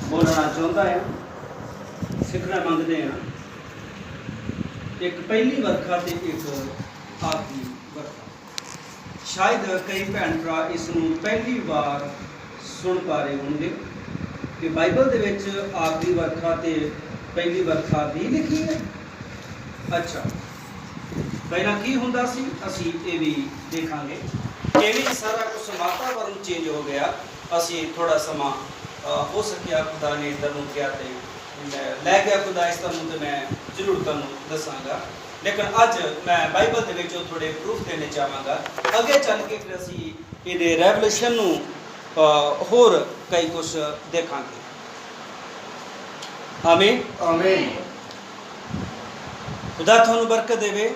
बोलना चाहता है, सीखना मंगते हैं। एक पहली वर्खा तो एक आखिरी वर्खा। शायद कई भैन भरा इसनूं पहली बार सुन पा रहे होंगे कि बाइबल दे विच आखिरी वर्खा ते पहली वर्खा भी लिखी है। अच्छा, पहला की हुंदा सी असीं ये भी देखांगे। किवें सारा कुछ वातावरण चेंज हो गया। असीं थोड़ा समा हो सकिया खुदा ने इधर नूं किया ते लै गया खुदा इस तरह तो मैं जरूर तुहानूं दसांगा। लेकिन अज मैं बाइबल दे विच थोड़े प्रूफ देने चाहांगा। अगे चल के फिर असीं इहदे रेवलेशन नूं होर कई कुछ देखांगे। आमीन आमीन। खुदा तुहानूं बरकत देवे।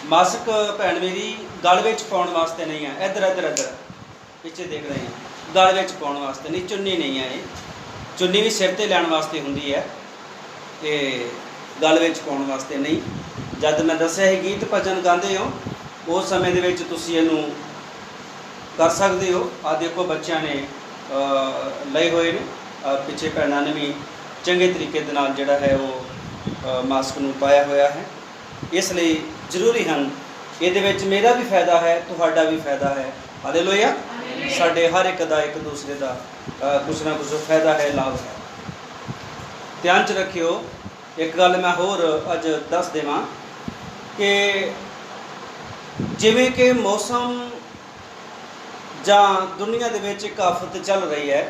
मास्क भैन मेरी गल विच पाउण वास्ते नहीं है। इधर इधर इधर पिछे देख रहे हैं। गल विच पाउण वास्ते नहीं, चुन्नी नहीं है। ये चुन्नी भी सिर ते लैण वास्ते हुंदी है, ते गल विच पाउण वास्ते नहीं। जद मैं दस्सिया ही गीत भजन गांदे हो उस समय दे विच तुसीं इहनूं कर सकदे हो। आ देखो बच्चों ने लए होए ने, पिछे भैणां ने भी चंगे तरीके दे नाल जिहड़ा है वो मास्क नूं पाया होया है। इसलिए जरूरी हैं ये मेरा भी फायदा है, तुहाडा भी फायदा है। हालेलुया। साडे हर एक दा एक दूसरे का कुछ ना कुछ फायदा है, लाभ है। ध्यान च रखियो। एक गल मैं होर अज दस देवां कि जिवें कि मौसम जां दुनिया दे विच एक आफत चल रही है,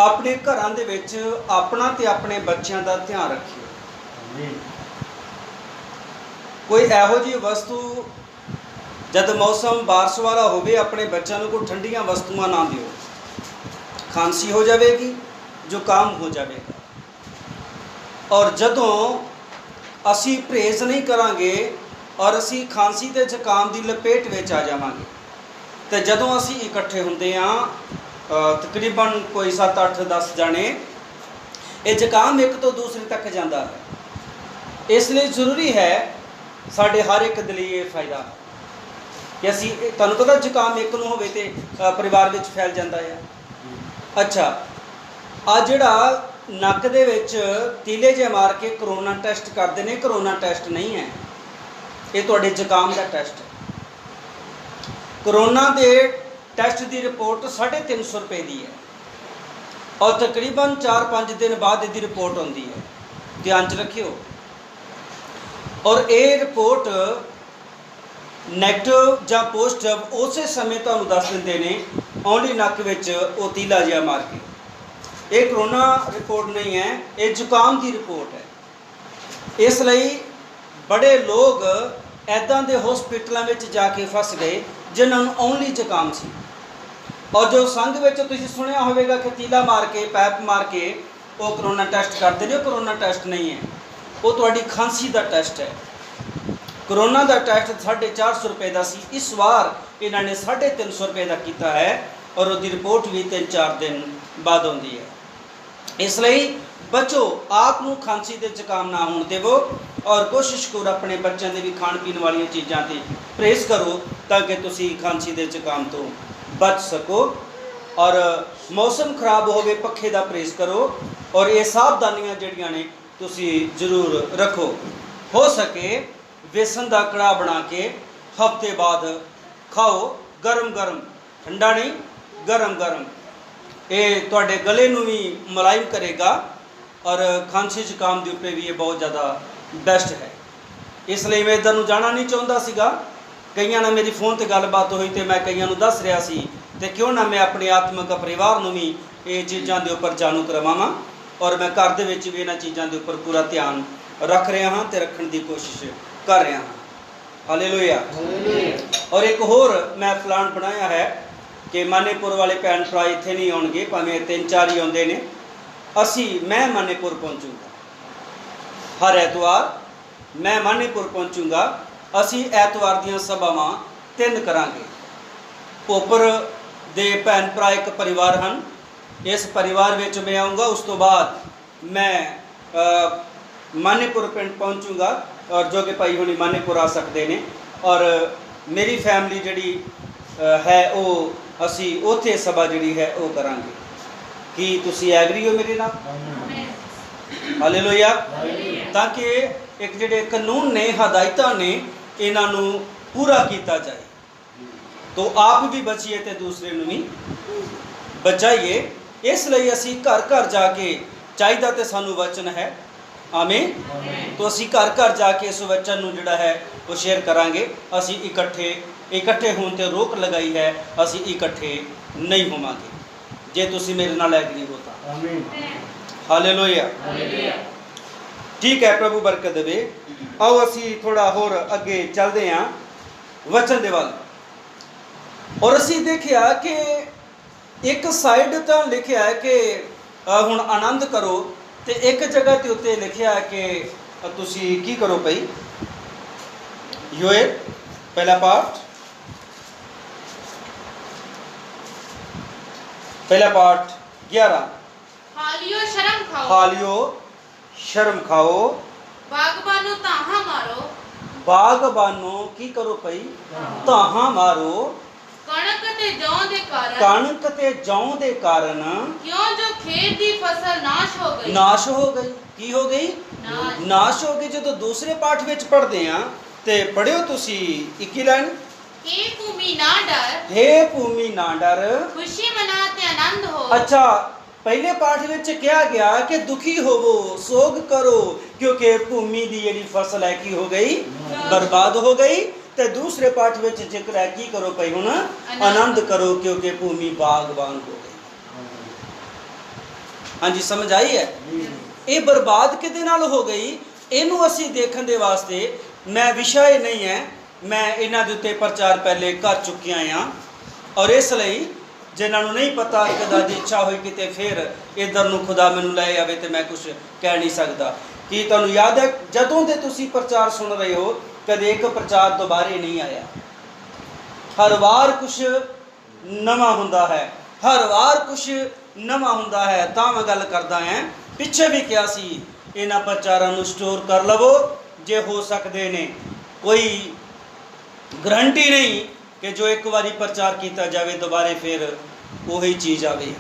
अपने घरां दे विच अपना ते अपने बच्चों का ध्यान रखियो। कोई इहो जी वस्तु जब मौसम बारिश वाला होवे अपने बच्चों को ठंडिया वस्तुआं ना दिओ। खांसी हो जाएगी, जुकाम हो जाएगा। और जदों असी परहेज नहीं करांगे और असी खांसी ते जुकाम की लपेट में आ जावांगे, तो जदों असी इकट्ठे हुंदे हां तकरीबन कोई 7 8 10 जाने, ये जुकाम एक तो दूसरे तक जाता है। इसलिए जरूरी है साढ़े हर एक के लिए फायदा कि असी तुहानूं पता जुकाम एक नूं होवे ते परिवार विच फैल जाता है। अच्छा, आ जिहड़ा नक दे विच तीले जे मार के करोना टैसट करते हैं, करोना टैसट नहीं है, ये तुहाडे जुकाम का टैसट है। करोना के टैसट की रिपोर्ट 350 रुपए की है और तकरीबन 4-5 दिन बाद इसकी रिपोर्ट आती है। ध्यान च रखियो। और ये रिपोर्ट नैगेटिव या पॉजिटिव उस समय तुहानूं दस दिंदे ने, ओनली नक विच वो तीला जिहा मार के। ये करोना रिपोर्ट नहीं है, ये जुकाम की रिपोर्ट है। इसलिए बड़े लोग ऐदां दे हॉस्पिटलों में जाके फस गए जिन्होंने ओनली जुकाम सी। और जो संघ में तुसीं सुनिया होवेगा कि तीला मार के पैप मार के वो करोना टैसट करते हैं, करोना टैसट नहीं है, वो तुहाडी खांसी का टैसट है। करोना का टैसट 450 रुपए का सी, इस बार इन्होंने 350 रुपए का किया है और उसकी रिपोर्ट भी 3-4 दिन बाद आती है। इसलिए बचो, आपनू खांसी ते जुकाम ना होने देवो और कोशिश करो अपने बच्चों के भी खाण पीन वाली चीज़ों से परहेज करो ताकि तुसी खांसी ते जुकाम तो बच सको। और मौसम खराब होवे पखे का परहेज करो और ये सावधानियां जड़ियां ने तुसी जरूर रखो। हो सके बेसन का कड़ाह बना के हफ्ते बाद खाओ, गरम गरम, ठंडा नहीं, गरम गरम। ये तुहाडे गले नूं भी मुलायम करेगा और खांसी जुकाम के उत्ते भी ये बहुत ज़्यादा बेस्ट है। इसलिए मैं इधर जाना नहीं चाहता सीगा। कईयां नाल मेरी फोन पर गलबात हुई तो मैं कईयां नूं दस रहा सी ते क्यों ना मैं अपने आत्मिक परिवार नूं भी ये चीज़ों के उपर जाणू करवावां। और मैं घर दे विच भी इन्हां चीज़ों के उपर पूरा ध्यान रख रहा हाँ तो रखने की कोशिश कर रहा हाँ। हालेलुया। और एक होर मैं प्लान बनाया है कि मानेपुर वाले भैन भरा इत्थे नहीं आउणगे, भावें 3-4 ही आउंदे ने। मैं मानेपुर पहुँचूँगा हर ऐतवार, मैं मानेपुर पहुँचूँगा। असी ऐतवार दियां सभावां 3 करांगे। भोपर दे भैन भरा एक परिवार हैं, इस परिवार में मैं आऊँगा। उस तो बाद मैं मानेपुर पिंड पहुँचूँगा और जो कि भाई हुणी मानेपुर आ सकते हैं। और मेरी फैमिली जी है वो ਅਸੀਂ ਉੱਥੇ ਸਭਾ ਜਿਹੜੀ ਹੈ ਉਹ ਕਰਾਂਗੇ। ਕੀ ਤੁਸੀਂ ਐਗਰੀ ਹੋ ਮੇਰੇ ਨਾਲ? ਹਾਲੇਲੂਇਆ। ਤਾਂ ਕਿ ਇੱਕ ਜਿਹੜੇ ਕਾਨੂੰਨ ਨੇ, ਹਦਾਇਤਾਂ ਨੇ, ਇਹਨਾਂ ਨੂੰ ਪੂਰਾ ਕੀਤਾ ਜਾਏ, ਤੋ ਆਪ ਵੀ ਬਚੀਏ ਤੇ ਦੂਸਰੇ ਨੂੰ ਵੀ ਬਚਾਈਏ। ਇਸ ਲਈ ਅਸੀਂ ਘਰ ਘਰ ਜਾ ਕੇ, ਚਾਹੀਦਾ ਤੇ ਸਾਨੂੰ ਵਚਨ ਹੈ, ਆਮੀਨ, ਤੋ ਅਸੀਂ ਘਰ ਘਰ ਜਾ ਕੇ ਇਸ ਵਚਨ ਨੂੰ ਜਿਹੜਾ ਹੈ ਉਹ ਸ਼ੇਅਰ ਕਰਾਂਗੇ। ਅਸੀਂ ਇਕੱਠੇ ਹੋਣ ਤੇ ਰੋਕ ਲਗਾਈ ਹੈ, ਅਸੀਂ ਇਕੱਠੇ ਨਹੀਂ ਹੋਵਾਂਗੇ। ਜੇ ਤੁਸੀਂ ਮੇਰੇ ਨਾਲ ਐਗਰੀ ਹੋ ਤਾਂ ਆਮੀਨ, ਹਾਲੇਲੂਇਆ। ਠੀਕ ਹੈ, ਪ੍ਰਭੂ ਬਰਕਤ ਦੇਵੇ। ਆਓ ਅਸੀਂ ਥੋੜਾ ਹੋਰ ਅੱਗੇ ਚੱਲਦੇ ਹਾਂ ਵਚਨ ਦੇ ਵੱਲ। ਔਰ ਅਸੀਂ ਦੇਖਿਆ ਕਿ ਇੱਕ ਸਾਈਡ ਤਾਂ ਲਿਖਿਆ ਹੈ ਕਿ ਹੁਣ ਆਨੰਦ ਕਰੋ, ਤੇ ਇੱਕ ਜਗ੍ਹਾ ਤੇ ਉੱਤੇ ਲਿਖਿਆ ਹੈ ਕਿ ਤੁਸੀਂ ਕੀ ਕਰੋ ਭਾਈ? ਯੋਏਲ ਪਹਿਲਾ ਪਾਠ 11। ਹਾਲਿਓ ਸ਼ਰਮ ਖਾਓ, ਹਾਲਿਓ ਸ਼ਰਮ ਖਾਓ, ਬਾਗਬਾਨੋ ਤਾਹਾਂ ਮਾਰੋ, ਬਾਗਬਾਨੋ ਕੀ ਕਰੋ ਭਾਈ? ਤਾਹਾਂ ਮਾਰੋ, ਕਣਕ ਤੇ ਜੌਂ ਦੇ ਕਾਰਨ, ਕਣਕ ਤੇ ਜੌਂ ਦੇ ਕਾਰਨ, ਕਿਉਂ ਜੋ ਖੇਤ ਦੀ ਫਸਲ ਨਾਸ਼ ਹੋ ਗਈ। ਨਾਸ਼ ਹੋ ਗਈ। ਕੀ ਹੋ ਗਈ? ਨਾਸ਼ ਹੋ ਗਈ। ਜਦੋਂ ਦੂਸਰੇ ਪਾਠ ਵਿੱਚ ਪੜ੍ਹਦੇ ਆ ਤੇ ਪੜ੍ਹਿਓ ਤੁਸੀਂ 21 ਲਾਈਨ। हे ਭੂਮੀ ਨਾ ਡਰ, ਹੇ ਭੂਮੀ ਨਾ ਡਰ, ਖੁਸ਼ੀ ਮਨਾ ਤੇ ਆਨੰਦ ਹੋ। ਅੱਛਾ, ਪਹਿਲੇ ਪਾਠ ਵਿੱਚ ਕਿਹਾ ਗਿਆ ਕਿ ਦੁਖੀ ਹੋਵੋ, ਸੋਗ ਕਰੋ, ਕਿਉਂਕਿ ਭੂਮੀ ਦੀ ਜਿਹੜੀ ਫਸਲ ਹੈ ਕੀ ਹੋ ਗਈ? ਬਰਬਾਦ ਹੋ ਗਈ। ਤੇ ਦੂਸਰੇ ਪਾਠ ਵਿੱਚ ਜ਼ਿਕਰ ਹੈ ਕੀ ਕਰੋ ਭਾਈ? ਹੁਣ ਆਨੰਦ ਕਰੋ, ਕਿਉਂਕਿ ਭੂਮੀ ਬਾਗਬਾਨ ਹੋ ਗਈ। ਹਾਂਜੀ, ਸਮਝ ਆਈ ਹੈ? ਇਹ ਬਰਬਾਦ ਕਿਹਦੇ ਨਾਲ ਹੋ ਗਈ? ਇਹਨੂੰ ਅਸੀਂ ਦੇਖਣ ਦੇ ਵਾਸਤੇ, ਮੈਂ ਵਿਸ਼ਾ ਇਹ ਨਹੀਂ ਹੈ, ਮੈਂ ਇਹਨਾਂ ਦੇ ਉੱਤੇ ਪ੍ਰਚਾਰ ਪਹਿਲੇ ਕਰ ਚੁੱਕਿਆ ਹਾਂ। ਔਰ ਇਸ ਲਈ ਜਿਨ੍ਹਾਂ ਨੂੰ ਨਹੀਂ ਪਤਾ, ਖੁਦਾ ਦੀ ਇੱਛਾ ਹੋਈ ਕਿਤੇ ਫਿਰ ਇੱਧਰ ਨੂੰ ਖੁਦਾ ਮੈਨੂੰ ਲੈ ਆਵੇ ਤੇ ਮੈਂ ਕੁਝ ਕਹਿ ਨਹੀਂ ਸਕਦਾ। ਕੀ ਤੁਹਾਨੂੰ ਯਾਦ ਹੈ ਜਦੋਂ ਦੇ ਤੁਸੀਂ ਪ੍ਰਚਾਰ ਸੁਣ ਰਹੇ ਹੋ, ਕਦੇ ਇੱਕ ਪ੍ਰਚਾਰ ਦੁਬਾਰੇ ਨਹੀਂ ਆਇਆ। ਹਰ ਵਾਰ ਕੁਝ ਨਵਾਂ ਹੁੰਦਾ ਹੈ, ਹਰ ਵਾਰ ਕੁਝ ਨਵਾਂ ਹੁੰਦਾ ਹੈ। ਤਾਂ ਮੈਂ ਗੱਲ ਕਰਦਾ ਹਾਂ, ਪਿੱਛੇ ਵੀ ਕਿਹਾ ਸੀ ਇਹਨਾਂ ਪ੍ਰਚਾਰਾਂ ਨੂੰ ਸਟੋਰ ਕਰ ਲਵੋ, ਜੇ ਹੋ ਸਕਦੇ ਨੇ। ਕੋਈ ਗਰੰਟੀ ਨਹੀਂ ਕਿ ਜੋ ਇੱਕ ਵਾਰੀ ਪ੍ਰਚਾਰ ਕੀਤਾ ਜਾਵੇ ਦੁਬਾਰੇ ਫਿਰ ਉਹੀ ਚੀਜ਼ ਆਵੇ,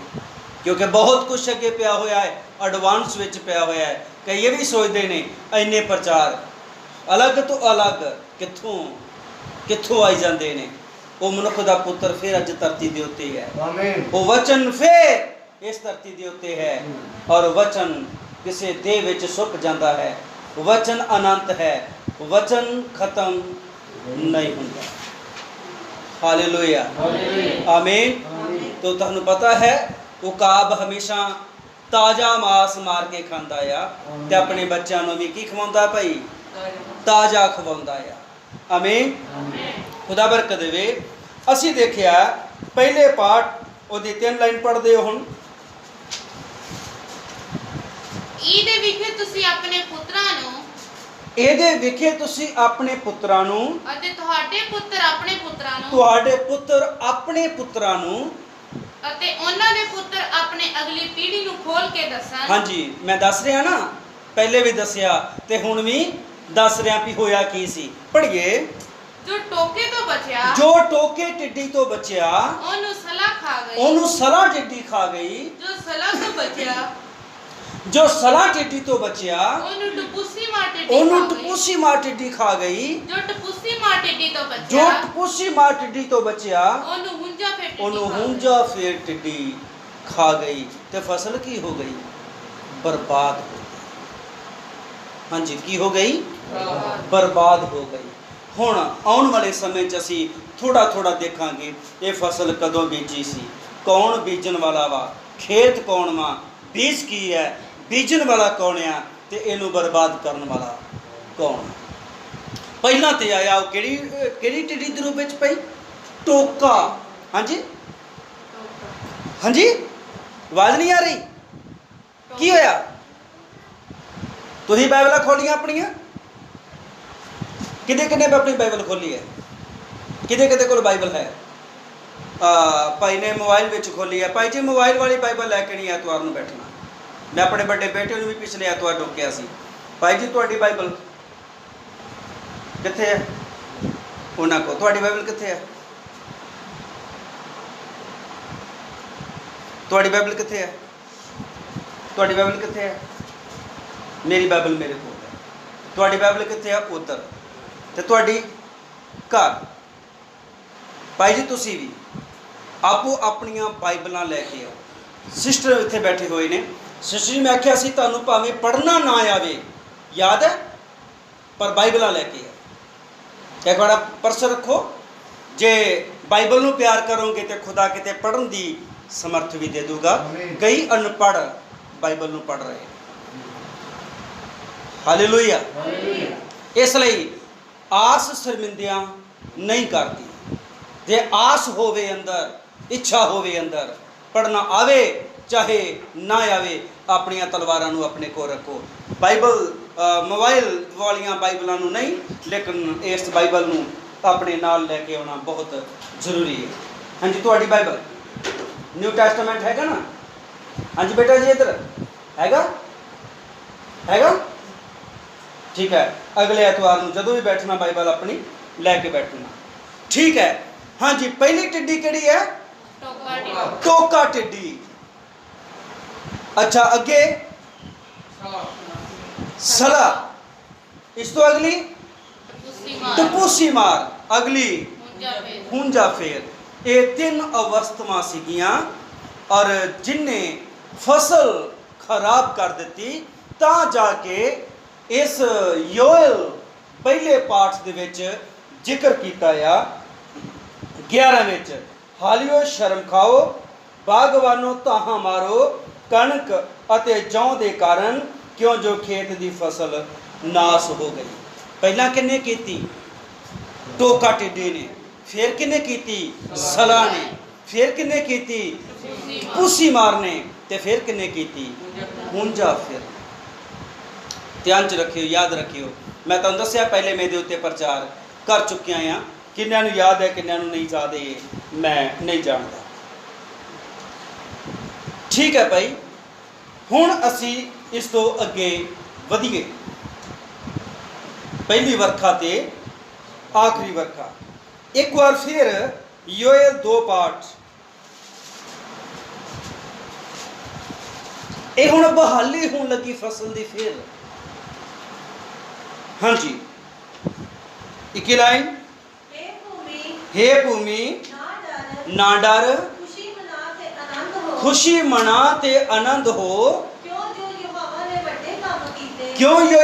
ਕਿਉਂਕਿ ਬਹੁਤ ਕੁਝ ਅੱਗੇ ਪਿਆ ਹੋਇਆ ਹੈ, ਐਡਵਾਂਸ ਵਿੱਚ ਪਿਆ ਹੋਇਆ ਹੈ। ਕਈ ਇਹ ਵੀ ਸੋਚਦੇ ਨੇ ਇੰਨੇ ਪ੍ਰਚਾਰ ਅਲੱਗ ਤੋਂ ਅਲੱਗ ਕਿੱਥੋਂ ਆਈ ਜਾਂਦੇ ਨੇ। ਉਹ ਮਨੁੱਖ ਦਾ ਪੁੱਤਰ ਫਿਰ ਅੱਜ ਧਰਤੀ ਦੇ ਉੱਤੇ ਹੈ, ਉਹ ਵਚਨ ਫਿਰ ਇਸ ਧਰਤੀ ਦੇ ਉੱਤੇ ਹੈ। ਔਰ ਵਚਨ ਕਿਸੇ ਦੇਹ ਵਿੱਚ ਸੁੱਕ ਜਾਂਦਾ ਹੈ, ਵਚਨ ਅਨੰਤ ਹੈ, ਵਚਨ ਖਤਮ ਨਹੀਂ ਹੁੰਦਾ। ਹਾਲੇਲੂਇਆ, ਆਮੀਨ। ਤੋ ਤੁਹਾਨੂੰ ਪਤਾ ਹੈ ਉਕਾਬ ਹਮੇਸ਼ਾ ਤਾਜ਼ਾ ਮਾਸ ਮਾਰ ਕੇ ਖਾਂਦਾ ਆ, ਤੇ ਆਪਣੇ ਬੱਚਿਆਂ ਨੂੰ ਵੀ ਕੀ ਖਵਾਉਂਦਾ ਭਾਈ? ਤਾਜ਼ਾ ਖਵਾਉਂਦਾ ਆ। ਆਮੀਨ, ਖੁਦਾ ਬਰਕਤ ਦੇਵੇ। ਅਸੀਂ ਦੇਖਿਆ ਪਹਿਲੇ ਪਾਠ ਉਹਦੀ 3 ਲਾਈਨ ਪੜ੍ਹਦੇ ਹੋ ਹੁਣ। ਇਹਦੇ ਵਿਖੇ ਤੁਸੀਂ ਆਪਣੇ ਪੁੱਤਰਾਂ ਨੂੰ, ਇਹਦੇ ਵਿਖੇ ਤੁਸੀਂ ਆਪਣੇ ਪੁੱਤਰਾਂ ਨੂੰ, ਅਤੇ ਤੁਹਾਡੇ ਪੁੱਤਰ ਆਪਣੇ ਪੁੱਤਰਾਂ ਨੂੰ, ਤੁਹਾਡੇ ਪੁੱਤਰ ਆਪਣੇ ਪੁੱਤਰਾਂ ਨੂੰ, ਅਤੇ ਉਹਨਾਂ ਦੇ ਪੁੱਤਰ ਆਪਣੇ ਅਗਲੀ ਪੀੜ੍ਹੀ ਨੂੰ ਖੋਲ ਕੇ ਦੱਸਣ। ਹਾਂਜੀ, ਮੈਂ ਦੱਸ ਰਿਹਾ ਨਾ, ਪਹਿਲੇ ਵੀ ਦੱਸਿਆ ਤੇ ਹੁਣ ਵੀ ਦੱਸ ਰਿਹਾ ਵੀ ਹੋਇਆ ਕੀ ਸੀ। ਪੜ੍ਹੀਏ। ਜੋ ਟੋਕੇ ਤੋਂ ਬਚਿਆ, ਜੋ ਟੋਕੇ ਟਿੱਡੀ ਤੋਂ ਬਚਿਆ, ਉਹਨੂੰ ਸਲਾ ਖਾ ਗਈ। ਉਹਨੂੰ ਸਲਾ ਟਿੱਡੀ ਖਾ ਗਈ। ਜੋ ਸਲਾ ਤੋਂ ਬਚਿਆ, ਜੋ ਸਲਾ ਟਿੱਡੀ ਤੋਂ ਬਚਿਆ, ਉਹਨੂੰ ਟਪੂਸੀ ਮਾਰ ਟਿੱਡੀ ਉਹਨੂੰ ਖਾ ਗਈ। ਟਪੂਸੀ ਮਾਰ ਟਿੱਡੀ ਖਾ ਗਈ। ਜੋ ਟਪੂਸੀ ਮਾਰ ਟਿੱਡੀ ਤੋਂ ਜੋ ਬਚਿਆ, ਟਪੂਸੀ ਮਾਰ ਟਿੱਡੀ ਤੋਂ ਬਚਿਆ, ਉਹਨੂੰ ਹੁੰਜਾ ਫੇਰ ਟਿੱਡੀ ਉਹਨੂੰ ਖਾ ਗਈ। ਹੁੰਜਾ ਫੇਰ ਟਿੱਡੀ ਖਾ ਗਈ। ਤੇ ਫਸਲ ਕੀ ਹੋ ਗਈ? ਬਰਬਾਦ ਹੋ ਗਈ। ਹਾਂਜੀ, ਕੀ ਹੋ ਗਈ? ਬਰਬਾਦ ਹੋ ਗਈ। ਹੁਣ ਆਉਣ ਵਾਲੇ ਸਮੇਂ 'ਚ ਅਸੀਂ ਥੋੜਾ ਦੇਖਾਂਗੇ ਇਹ ਫਸਲ ਕਦੋਂ ਬੀਜੀ ਸੀ, ਕੌਣ ਬੀਜਣ ਵਾਲਾ ਵਾ, ਖੇਤ ਕੌਣ ਵਾ, ਬੀਜ ਕੀ ਹੈ, ਬੀਜਣ ਵਾਲਾ ਕੌਣ ਆ, ਤੇ ਇਹਨੂੰ ਬਰਬਾਦ ਕਰਨ ਵਾਲਾ ਕੌਣ। ਪਹਿਲਾਂ ਤੇ ਆਇਆ ਉਹ ਕਿਹੜੀ ਟਿੱਡੀ ਦੇ ਰੂਪ ਵਿੱਚ ਪਈ? ਟੋਕਾ। ਹਾਂਜੀ ਹਾਂਜੀ, ਆਵਾਜ਼ ਨਹੀਂ ਆ ਰਹੀ? ਕੀ ਹੋਇਆ? ਤੁਸੀਂ ਬਾਈਬਲਾਂ ਖੋਲੀਆਂ ਆਪਣੀਆਂ? ਕਿਹਦੇ ਆਪਣੀ ਬਾਈਬਲ ਖੋਲੀ ਹੈ? ਕਿਹਦੇ ਕੋਲ ਬਾਈਬਲ ਹੈ? ਭਾਈ ਨੇ ਮੋਬਾਈਲ ਵਿੱਚ ਖੋਲੀ ਹੈ। ਭਾਈ ਜੀ, ਮੋਬਾਈਲ ਵਾਲੀ ਬਾਈਬਲ ਲੈ ਕੇ ਨਹੀਂ ਐਤਵਾਰ ਨੂੰ ਬੈਠਣਾ। ਮੈਂ ਆਪਣੇ ਵੱਡੇ ਬੇਟੇ ਨੂੰ ਵੀ ਪਿਛਲੇ ਐਤਵਾਰ ਟੋਕਿਆ ਸੀ, ਭਾਈ ਜੀ ਤੁਹਾਡੀ ਬਾਈਬਲ ਕਿੱਥੇ ਹੈ? ਉਹਨਾਂ ਕੋਲ ਤੁਹਾਡੀ ਬਾਈਬਲ ਕਿੱਥੇ ਹੈ? ਤੁਹਾਡੀ ਬਾਈਬਲ ਕਿੱਥੇ ਹੈ? ਤੁਹਾਡੀ ਬਾਈਬਲ ਕਿੱਥੇ ਹੈ? ਮੇਰੀ ਬਾਈਬਲ ਮੇਰੇ ਕੋਲ ਹੈ। ਤੁਹਾਡੀ ਬਾਈਬਲ ਕਿੱਥੇ ਹੈ? ਉੱਧਰ। ਤੇ ਤੁਹਾਡੀ ਘਰ। ਭਾਈ ਜੀ ਤੁਸੀਂ ਵੀ ਆਪੋ ਆਪਣੀਆਂ ਬਾਈਬਲਾਂ ਲੈ ਕੇ ਆਓ। ਸਿਸਟਰ ਇੱਥੇ ਬੈਠੇ ਹੋਏ ਨੇ। ਸਿਸਟਰ ਜੀ ਮੈਂ ਆਖਿਆ ਸੀ ਤੁਹਾਨੂੰ ਭਾਵੇਂ ਪੜ੍ਹਨਾ ਨਾ ਆਵੇ, ਯਾਦ ਹੈ, ਪਰ ਬਾਈਬਲਾਂ ਲੈ ਕੇ ਆਓ। ਇੱਕ ਵਾਰ ਪਰਸ ਰੱਖੋ। ਜੇ ਬਾਈਬਲ ਨੂੰ ਪਿਆਰ ਕਰੋਗੇ ਤੇ ਖੁਦਾ ਕਿਤੇ ਪੜ੍ਹਨ ਦੀ ਸਮਰਥ ਵੀ ਦੇ ਦੂਗਾ। ਕਈ ਅਨਪੜ੍ਹ ਬਾਈਬਲ ਨੂੰ ਪੜ੍ਹ ਰਹੇ। ਹਾਲੇਲੂਇਆ। ਇਸ ਲਈ ਆਸ ਸ਼ਰਮਿੰਦਿਆਂ ਨਹੀਂ ਕਰਦੀ। ਜੇ ਆਸ ਹੋਵੇ ਅੰਦਰ, ਇੱਛਾ ਹੋਵੇ ਅੰਦਰ, ਪੜ੍ਹਨਾ ਆਵੇ ਚਾਹੇ ਨਾ ਆਵੇ, ਆਪਣੀਆਂ ਤਲਵਾਰਾਂ ਨੂੰ ਆਪਣੇ ਕੋਲ ਰੱਖੋ। ਬਾਈਬਲ ਮੋਬਾਈਲ ਵਾਲੀਆਂ ਬਾਈਬਲਾਂ ਨੂੰ ਨਹੀਂ, ਲੇਕਿਨ ਇਸ ਬਾਈਬਲ ਨੂੰ ਆਪਣੇ ਨਾਲ ਲੈ ਕੇ ਆਉਣਾ ਬਹੁਤ ਜ਼ਰੂਰੀ ਹੈ। ਹਾਂਜੀ ਤੁਹਾਡੀ ਬਾਈਬਲ ਨਿਊ ਟੈਸਟਾਮੈਂਟ ਹੈਗਾ ਨਾ? ਹਾਂਜੀ ਬੇਟਾ ਜੀ ਇੱਧਰ ਹੈਗਾ? ਹੈਗਾ? ਠੀਕ ਹੈ। ਅਗਲੇ ਐਤਵਾਰ ਨੂੰ ਜਦੋਂ ਵੀ ਬੈਠਣਾ ਬਾਈਬਲ ਆਪਣੀ ਲੈ ਕੇ ਬੈਠਣਾ। ਠੀਕ ਹੈ। ਹਾਂਜੀ ਪਹਿਲੀ ਟਿੱਡੀ ਕਿਹੜੀ ਹੈ? ਟੋਕਾ ਟਿੱਡੀ। ਅੱਛਾ ਅੱਗੇ ਸਲਾ। ਇਸ ਤੋਂ ਅਗਲੀ ਟਪੂਸੀ ਮਾਰ। ਅਗਲੀ ਹੁੰਜਾ ਫੇਰ। ਇਹ ਤਿੰਨ ਅਵਸਥਾਵਾਂ ਸੀਗੀਆਂ ਔਰ ਜਿਨਨੇ ਫਸਲ ਖਰਾਬ ਕਰ ਦਿੱਤੀ ਤਾਂ ਜਾ ਕੇ ਇਸ ਯੋਇਲ ਪਹਿਲੇ ਪਾਠ ਦੇ ਵਿੱਚ ਜ਼ਿਕਰ ਕੀਤਾ ਆ 11 ਵਿੱਚ। ਹਾਲਿਓ ਸ਼ਰਮ ਖਾਓ, ਬਾਗਵਾਨੋ ਤਾਹਾਂ ਮਾਰੋ, ਕਣਕ ਅਤੇ ਜੌਂ ਦੇ ਕਾਰਨ, ਕਿਉਂ ਜੋ ਖੇਤ ਦੀ ਫਸਲ ਨਾਸ ਹੋ ਗਈ। ਪਹਿਲਾਂ ਕਿੰਨੇ ਕੀਤੀ? ਟੋਕਾ ਟਿੱਡੀ ਨੇ। ਫਿਰ ਕਿੰਨੇ ਕੀਤੀ? ਸਲਾ ਨੇ। ਫਿਰ ਕਿੰਨੇ ਕੀਤੀ? ਪੂਸੀ ਮਾਰ ਨੇ। ਤੇ ਫਿਰ ਕਿੰਨੇ ਕੀਤੀ? ਹੁੰਜਾ ਫਿਰ। ਧਿਆਨ ਚ ਰੱਖਿਓ, ਯਾਦ ਰੱਖਿਓ। ਮੈਂ ਤੁਹਾਨੂੰ ਦੱਸਿਆ ਪਹਿਲੇ ਮੈਂ ਦੇ ਉੱਤੇ ਪ੍ਰਚਾਰ ਕਰ ਚੁੱਕਿਆ ਹਾਂ। ਕਿੰਨਿਆਂ ਨੂੰ ਯਾਦ ਹੈ, ਕਿੰਨਿਆਂ ਨੂੰ ਨਹੀਂ ਯਾਦ ਹੈ, ਮੈਂ ਨਹੀਂ ਜਾਣਦਾ। ਠੀਕ ਹੈ ਭਾਈ। ਹੁਣ ਅਸੀਂ ਇਸ ਤੋਂ ਅੱਗੇ ਵਧੀਏ। ਪਹਿਲੀ ਵਰਖਾ ਤੇ ਆਖਰੀ ਵਰਖਾ। ਇੱਕ ਵਾਰ ਫਿਰ ਯੋਏਲ 2 ਪਾਠ। ਇਹ ਹੁਣ ਬਹਾਲੀ ਹੋਣ ਲੱਗੀ ਫਸਲ ਦੀ ਫਿਰ। ਹਾਂਜੀ 21 ਲਾਈਨ। हे भूमि ना डर, खुशी मना ते आनंद हो, क्यों जो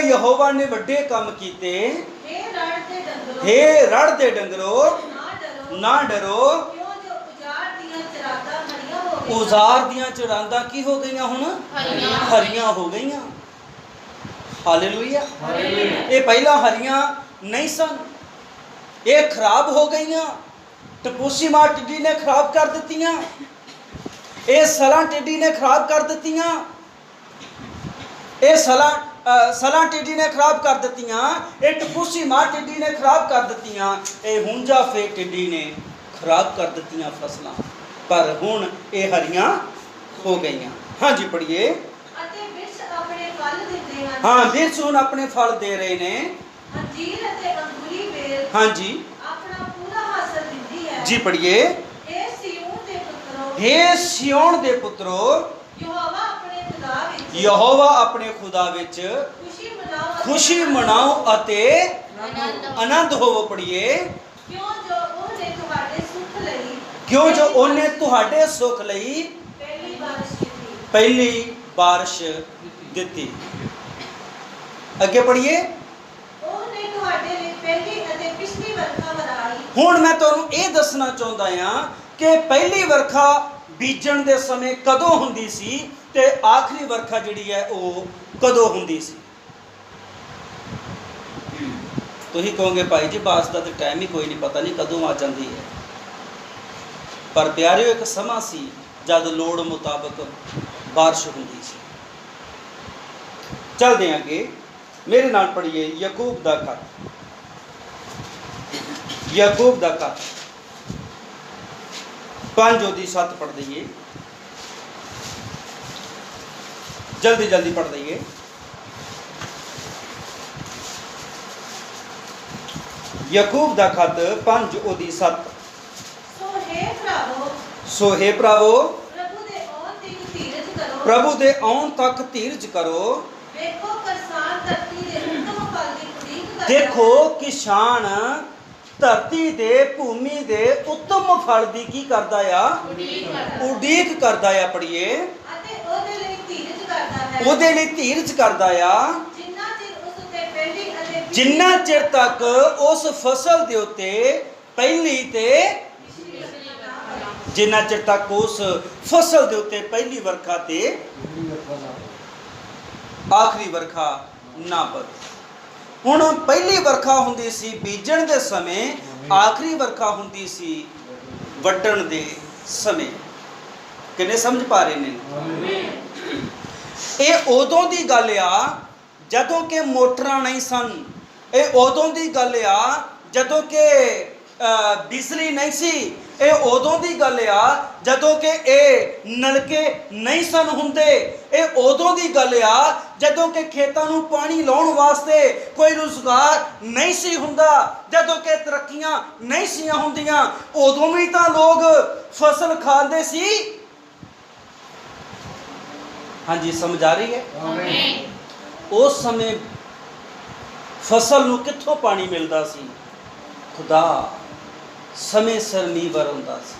यहोवा ने वड्डे काम कीते। हे रड़ दे डंगरो ना डरो, उजार दियां चरांदा की हो गईयां हुण? हरियां हो गईयां। हालेलुया। ये पहला हरियां नहीं सन, ये खराब हो गईयां। टपूसी मार टिड्डी ने खराब कर दित्तियां। ये सला टिड्डी ने खराब कर दित्तियां। ये सला टिड्डी ने खराब कर दित्तियां। ये टपूसी मार टिड्डी ने खराब कर दित्तियां। ये हुंजा फे टिड्डी ने खराब कर दित्तियां फसलां, पर हुण ये हरियां हो गईयां। हाँ जी पढ़िए। हाँ बिरछ हुण अपने फल दे रहे ने। हाँ जी जी पढ़िए। हे सियोन दे पुत्रो, यहोवा अपने खुदा विच खुशी मनाओ अते आनंद होवो। पढ़िए। क्यों जो ओने तुहाडे सुख लई पहली बारिश दित्ती। अगे पढ़िए। ਹੁਣ ਮੈਂ ਤੁਹਾਨੂੰ ਇਹ ਦੱਸਣਾ ਚਾਹੁੰਦਾ ਹਾਂ ਕਿ ਪਹਿਲੀ ਵਰਖਾ ਬੀਜਣ ਦੇ ਸਮੇਂ ਕਦੋਂ ਹੁੰਦੀ ਸੀ ਤੇ ਆਖਰੀ ਵਰਖਾ ਜਿਹੜੀ ਹੈ ਉਹ ਕਦੋਂ ਹੁੰਦੀ ਸੀ। ਤੁਸੀਂ ਕਹੋਗੇ ਭਾਈ ਜੀ ਬਾਰਿਸ਼ ਦਾ ਤਾਂ ਟਾਈਮ ਹੀ ਕੋਈ ਨਹੀਂ, ਪਤਾ ਨਹੀਂ ਕਦੋਂ ਆ ਜਾਂਦੀ ਹੈ। ਪਰ ਪਿਆਰਿਓ ਇੱਕ ਸਮਾਂ ਸੀ ਜਦ ਲੋੜ ਮੁਤਾਬਕ ਬਾਰਿਸ਼ ਹੁੰਦੀ ਸੀ। ਚੱਲਦੇ ਹਾਂ ਅੱਗੇ। ਮੇਰੇ ਨਾਲ ਪੜ੍ਹੀਏ ਯਾਕੂਬ ਦਾ ਖੱਤ। याकूब दा खत 5:7 पढ़ दईए, जल्दी जल्दी पढ़ दईए। याकूब दा खत 5:7। सो हे भरावो ਪ੍ਰਭੂ ਦੇ ਆਉਣ ਤੱਕ ਧੀਰਜ ਕਰੋ। ਵੇਖੋ ਕਿਸਾਨ ਧਰਤੀ ਦੇ ਉੱਤਮ ਫਲ ਦੀ ਉਡੀਕ ਕਰਦਾ ਦੇਖੋ ਹੈ। ਕਿਸਾਨ ਧਰਤੀ ਦੇ ਭੂਮੀ ਦੇ ਉੱਤਮ ਫਲ ਦੀ ਕੀ ਕਰਦਾ ਆ? ਉਡੀਕ ਕਰਦਾ ਆ। ਪੜੀਏ। ਅਤੇ ਉਹਦੇ ਲਈ ਧੀਰਜ ਕਰਦਾ ਹੈ। ਉਹਦੇ ਲਈ ਧੀਰਜ ਕਰਦਾ ਆ ਜਿੰਨਾ ਚਿਰ ਉਸ ਉੱਤੇ ਪਹਿਲੀ ਅਤੇ ਜਿੰਨਾ ਚਿਰ ਤੱਕ ਉਸ ਫਸਲ ਦੇ ਉੱਤੇ ਪਹਿਲੀ ਤੇ ਜਿੰਨਾ ਚਿਰ ਤੱਕ ਉਸ ਫਸਲ ਦੇ ਉੱਤੇ ਪਹਿਲੀ ਵਰਖਾ ਤੇ ਆਖਰੀ ਵਰਖਾ ਨਾ ਪਵੇ। ਹੁਣ ਪਹਿਲੀ ਵਰਖਾ ਹੁੰਦੀ ਸੀ ਬੀਜਣ ਦੇ ਸਮੇਂ, ਆਖਰੀ ਵਰਖਾ ਹੁੰਦੀ ਸੀ ਵੱਢਣ ਦੇ ਸਮੇਂ। ਕਿੰਨੇ ਸਮਝ ਪਾ ਰਹੇ ਨੇ? ਇਹ ਉਦੋਂ ਦੀ ਗੱਲ ਆ ਜਦੋਂ ਕਿ ਮੋਟਰਾਂ ਨਹੀਂ ਸਨ। ਇਹ ਉਦੋਂ ਦੀ ਗੱਲ ਆ ਜਦੋਂ ਕਿ ਬਿਜਲੀ ਨਹੀਂ ਸੀ। ਇਹ ਉਦੋਂ ਦੀ ਗੱਲ ਆ ਜਦੋਂ ਕਿ ਇਹ ਨਲਕੇ ਨਹੀਂ ਸਨ ਹੁੰਦੇ। ਇਹ ਉਦੋਂ ਦੀ ਗੱਲ ਆ ਜਦੋਂ ਕਿ ਖੇਤਾਂ ਨੂੰ ਪਾਣੀ ਲਾਉਣ ਵਾਸਤੇ ਕੋਈ ਰੁਜ਼ਗਾਰ ਨਹੀਂ ਸੀ ਹੁੰਦਾ, ਜਦੋਂ ਕਿ ਤਰੱਕੀਆਂ ਨਹੀਂ ਸੀ ਹੁੰਦੀਆਂ। ਉਦੋਂ ਵੀ ਤਾਂ ਲੋਕ ਫਸਲ ਖਾਂਦੇ ਸੀ। ਹਾਂਜੀ, ਸਮਝ ਆ ਰਹੀ ਹੈ? ਉਸ ਸਮੇਂ ਫਸਲ ਨੂੰ ਕਿੱਥੋਂ ਪਾਣੀ ਮਿਲਦਾ ਸੀ? ਖੁਦਾ ਸਮੇਂ ਸਿਰ ਮੀਂਹ ਵਰਦਾ ਸੀ।